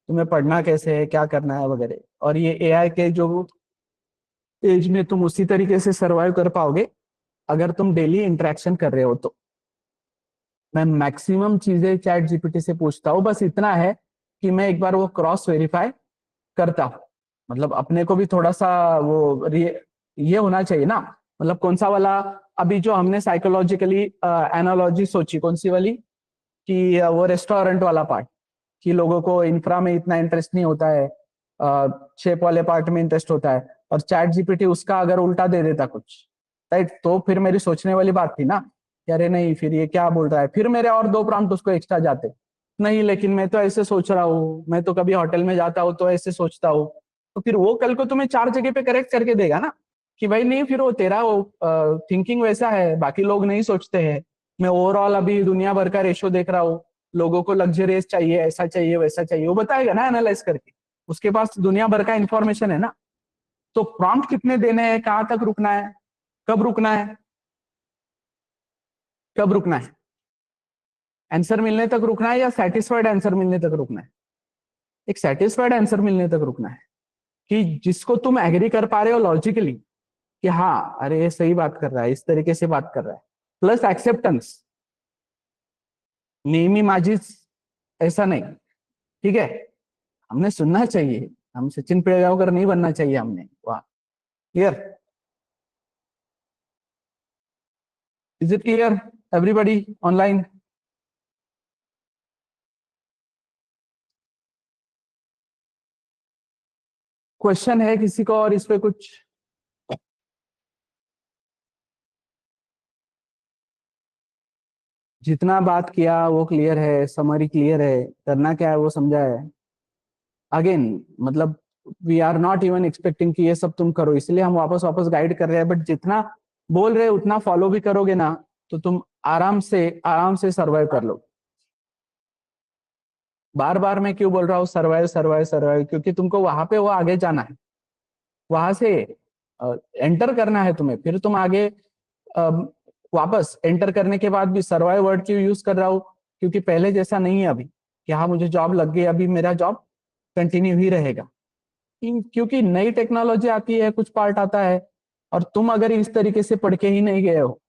Speaker 2: तुम्हें पढ़ना कैसे है, क्या करना है वगैरह। और ये एआई के जो एज में तुम उसी तरीके से सरवाइव कर पाओगे अगर तुम डेली इंटरेक्शन कर रहे हो तो। मैं मैक्सिमम चीजें चैट जीपीटी से पूछता हूँ, बस इतना है कि मैं एक बार वो क्रॉस वेरीफाई करता हूँ, मतलब अपने को भी थोड़ा सा वो ये होना चाहिए ना, मतलब कौन सा वाला, अभी जो हमने साइकोलॉजिकली एनालॉजी सोची कौन सी वाली, कि वो रेस्टोरेंट वाला पार्ट, कि लोगों को इंफ्रा में इतना इंटरेस्ट नहीं होता है, शेप वाले पार्ट में इंटरेस्ट होता है, और चैट जीपीटी उसका अगर उल्टा दे देता कुछ, राइट, तो फिर मेरी सोचने वाली बात थी ना कि अरे नहीं, फिर ये क्या बोल रहा है, फिर मेरे और 2 प्रॉम्प्ट उसको एक्स्ट्रा जाते, नहीं लेकिन मैं तो ऐसे सोच रहा हूँ, मैं तो कभी होटल में जाता हूँ तो ऐसे सोचता हूँ, तो फिर वो कल को तुम्हें 4 जगह पे करेक्ट करके देगा ना कि भाई नहीं, फिर वो तेरा वो थिंकिंग वैसा है, बाकी लोग नहीं सोचते हैं, मैं ओवरऑल अभी दुनिया भर का रेशो देख रहा हूँ, लोगों को लग्जरियस चाहिए, ऐसा चाहिए वैसा चाहिए, वो बताएगा ना एनालाइज करके, उसके पास दुनिया भर का इंफॉर्मेशन है ना। तो प्रॉम्प्ट कितने देने हैं, कहाँ तक रुकना है, कब रुकना है, कब रुकना है, आंसर मिलने तक रुकना है या सेटिस्फाइड आंसर मिलने तक रुकना है? एक सेटिस्फाइड आंसर मिलने तक रुकना है, कि जिसको तुम एग्री कर पा रहे हो लॉजिकली कि हाँ अरे ये सही बात कर रहा है, इस तरीके से बात कर रहा है, प्लस एक्सेप्टेंस, नेमी माजिद ऐसा नहीं, ठीक है, हमने सुनना चाहिए, हम सचिन पिलगांवकर नहीं बनना चाहिए हमने, वाह, clear, is it clear everybody online? Question है किसी को और इस पे कुछ? जितना बात किया वो क्लियर है, समरी क्लियर है, करना क्या है वो समझा है। अगेन मतलब we are not even expecting कि ये सब तुम करो, इसलिए हम वापस वापस गाइड कर रहे हैं, बट जितना बोल रहे उतना फॉलो भी करोगे ना तो तुम आराम से सर्वाइव कर लो। बार बार मैं क्यों बोल रहा हूँ सर्वाइव सर्वाइव सर्वाइव, क्योंकि तुमको वहां पे वो आगे जाना है, वहां से एंटर करना है तुम्हें, फिर तुम आगे वापस एंटर करने के बाद भी सर्वाइव वर्ड क्यों यूज कर रहा हूँ, क्योंकि पहले जैसा नहीं है अभी कि हाँ मुझे जॉब लग गई, अभी मेरा जॉब कंटिन्यू ही रहेगा, क्योंकि नई टेक्नोलॉजी आती है, कुछ पार्ट आता है, और तुम अगर इस तरीके से पढ़ के ही नहीं गए हो,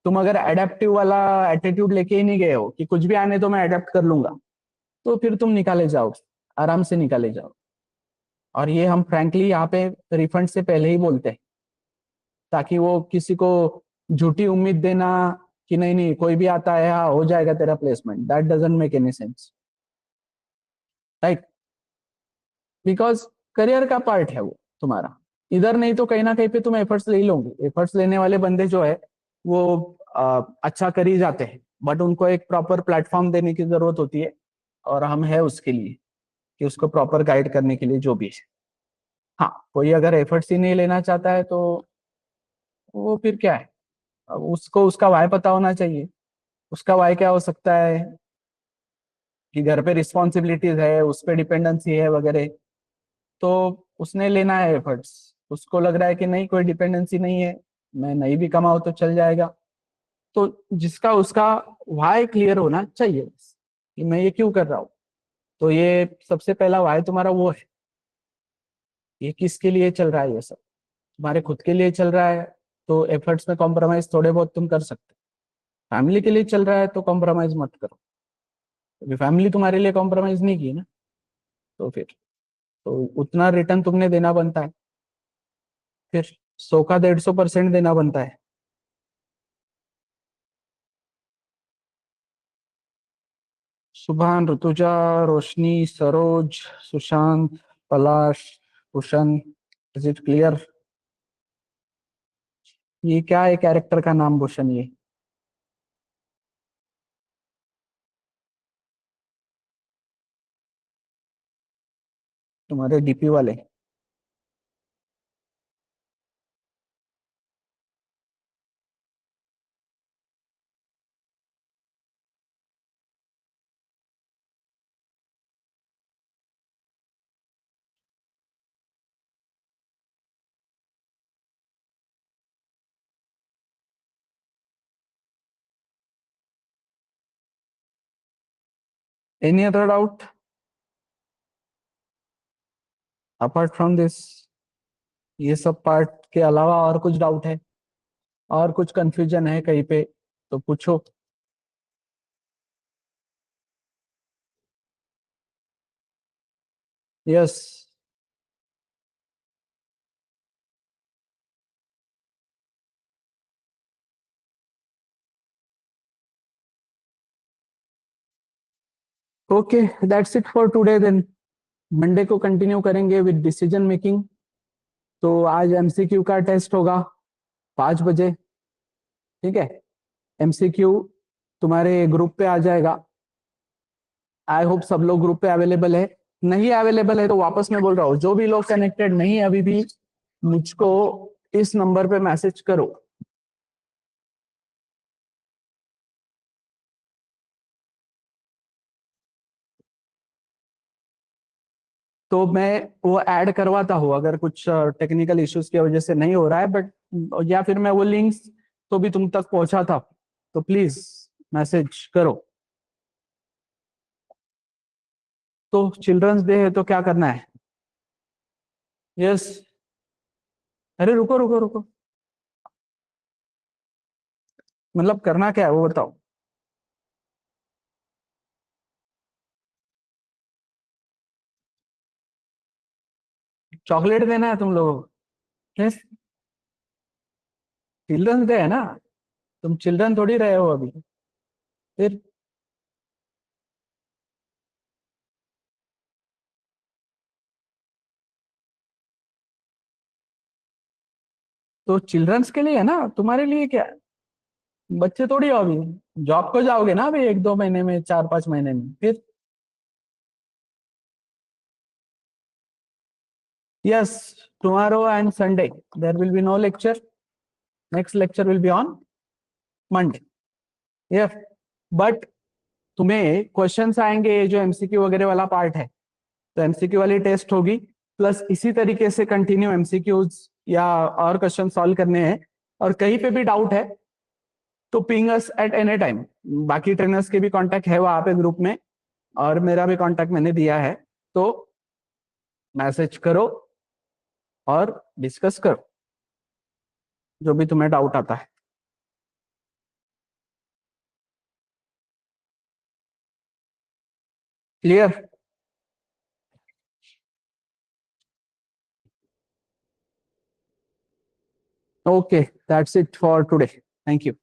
Speaker 2: तुम अगर एडेप्टिव वाला एटीट्यूड लेके ही नहीं गए हो कि कुछ भी आने तो मैं एडेप्ट कर लूंगा, तो फिर तुम निकाले जाओ, आराम से निकाले जाओ। और ये हम फ्रैंकली यहाँ पे रिफंड से पहले ही बोलते हैं, ताकि वो किसी को झूठी उम्मीद देना कि नहीं नहीं कोई भी आता है हाँ हो जाएगा तेरा placement, that doesn't make any sense, right? Because career का पार्ट है वो तुम्हारा, इधर नहीं तो कहीं ना कहीं पे तुम एफर्ट्स ले लोगे। एफर्ट्स लेने वाले बंदे जो है वो अच्छा कर ही जाते हैं, बट उनको एक प्रॉपर प्लेटफॉर्म देने की जरूरत होती है, और हम है उसके लिए कि उसको प्रॉपर गाइड करने के लिए जो भी है। हाँ, कोई अगर एफर्ट्स ही नहीं लेना चाहता है तो वो फिर क्या है, अब उसको उसका वाई पता होना चाहिए। उसका वाई क्या हो सकता है कि घर पे रिस्पॉन्सिबिलिटीज है, उस पर डिपेंडेंसी है वगैरह, तो उसने लेना है एफर्ट्स। उसको लग रहा है कि नहीं कोई डिपेंडेंसी नहीं है, मैं नहीं भी कमाऊँ तो चल जाएगा। तो जिसका उसका वाई क्लियर होना चाहिए कि मैं ये क्यों कर रहा हूँ। तो ये सबसे पहला वाई तुम्हारा वो है, ये किसके लिए चल रहा है, ये सब तुम्हारे खुद के लिए चल रहा है तो एफर्ट्स में कॉम्प्रोमाइज थोड़े बहुत तुम कर सकते हो। फैमिली के लिए चल रहा है तो कॉम्प्रोमाइज मत करो, क्योंकि फैमिली तुम्हारे लिए कॉम्प्रोमाइज नहीं की ना। तो फिर तो उतना रिटर्न तुमने देना बनता है, फिर 100 का 150% देना बनता है। सुभान, ऋतुजा, रोशनी, सरोज, सुशांत, पलाश, भूषण, इज इट क्लियर? ये क्या है कैरेक्टर का नाम भूषण? ये तुम्हारे डीपी वाले? Any other doubt apart from this? ये सब पार्ट के अलावा और कुछ डाउट है, और कुछ कंफ्यूजन है कहीं पे तो पूछो। Yes. Okay, that's it for today then. Monday को कंटिन्यू करेंगे विद डिसीजन मेकिंग। तो आज एमसीक्यू का टेस्ट होगा 5 बजे, ठीक है? एमसीक्यू तुम्हारे ग्रुप पे आ जाएगा। आई होप सब लोग ग्रुप पे अवेलेबल है। नहीं अवेलेबल है तो वापस मैं बोल रहा हूँ, जो भी लोग कनेक्टेड नहीं है अभी भी, मुझको इस नंबर पे मैसेज करो। तो मैं वो ऐड करवाता हूँ, अगर कुछ टेक्निकल इश्यूज की वजह से नहीं हो रहा है, बट या फिर मैं वो लिंक्स तो भी तुम तक पहुंचा था, तो प्लीज मैसेज करो। तो चिल्ड्रंस डे है तो क्या करना है? यस। अरे रुको रुको रुको, मतलब करना क्या है वो बताओ। चॉकलेट देना है तुम लोगों को? यस, चिल्ड्रंस डे है ना, तुम चिल्ड्रन थोड़ी रहे हो अभी। फिर तो चिल्ड्रंस के लिए है ना, तुम्हारे लिए क्या है? बच्चे थोड़ी हो अभी, जॉब को जाओगे ना अभी 1-2 महीने में, 4-5 महीने में फिर। Yes, tomorrow and Sunday there will be no lecture. Next lecture will be on Monday. Yes, but तुम्हें क्वेश्चंस आएंगे, ये जो एमसीक्यू वगैरह वाला पार्ट है, तो एमसीक्यू वाली टेस्ट होगी, प्लस इसी तरीके से कंटिन्यू एमसीक्यूज या और क्वेश्चन सॉल्व करने हैं। और कहीं पे भी डाउट है तो ping us at any time. बाकी ट्रेनर्स के भी कांटेक्ट है वहां पे ग्रुप में, और मेरा भी कांटेक्ट मैंने दिया है, तो मैसेज करो और डिस्कस करो जो भी तुम्हें डाउट आता है। Clear? Okay, that's it for today. Thank you.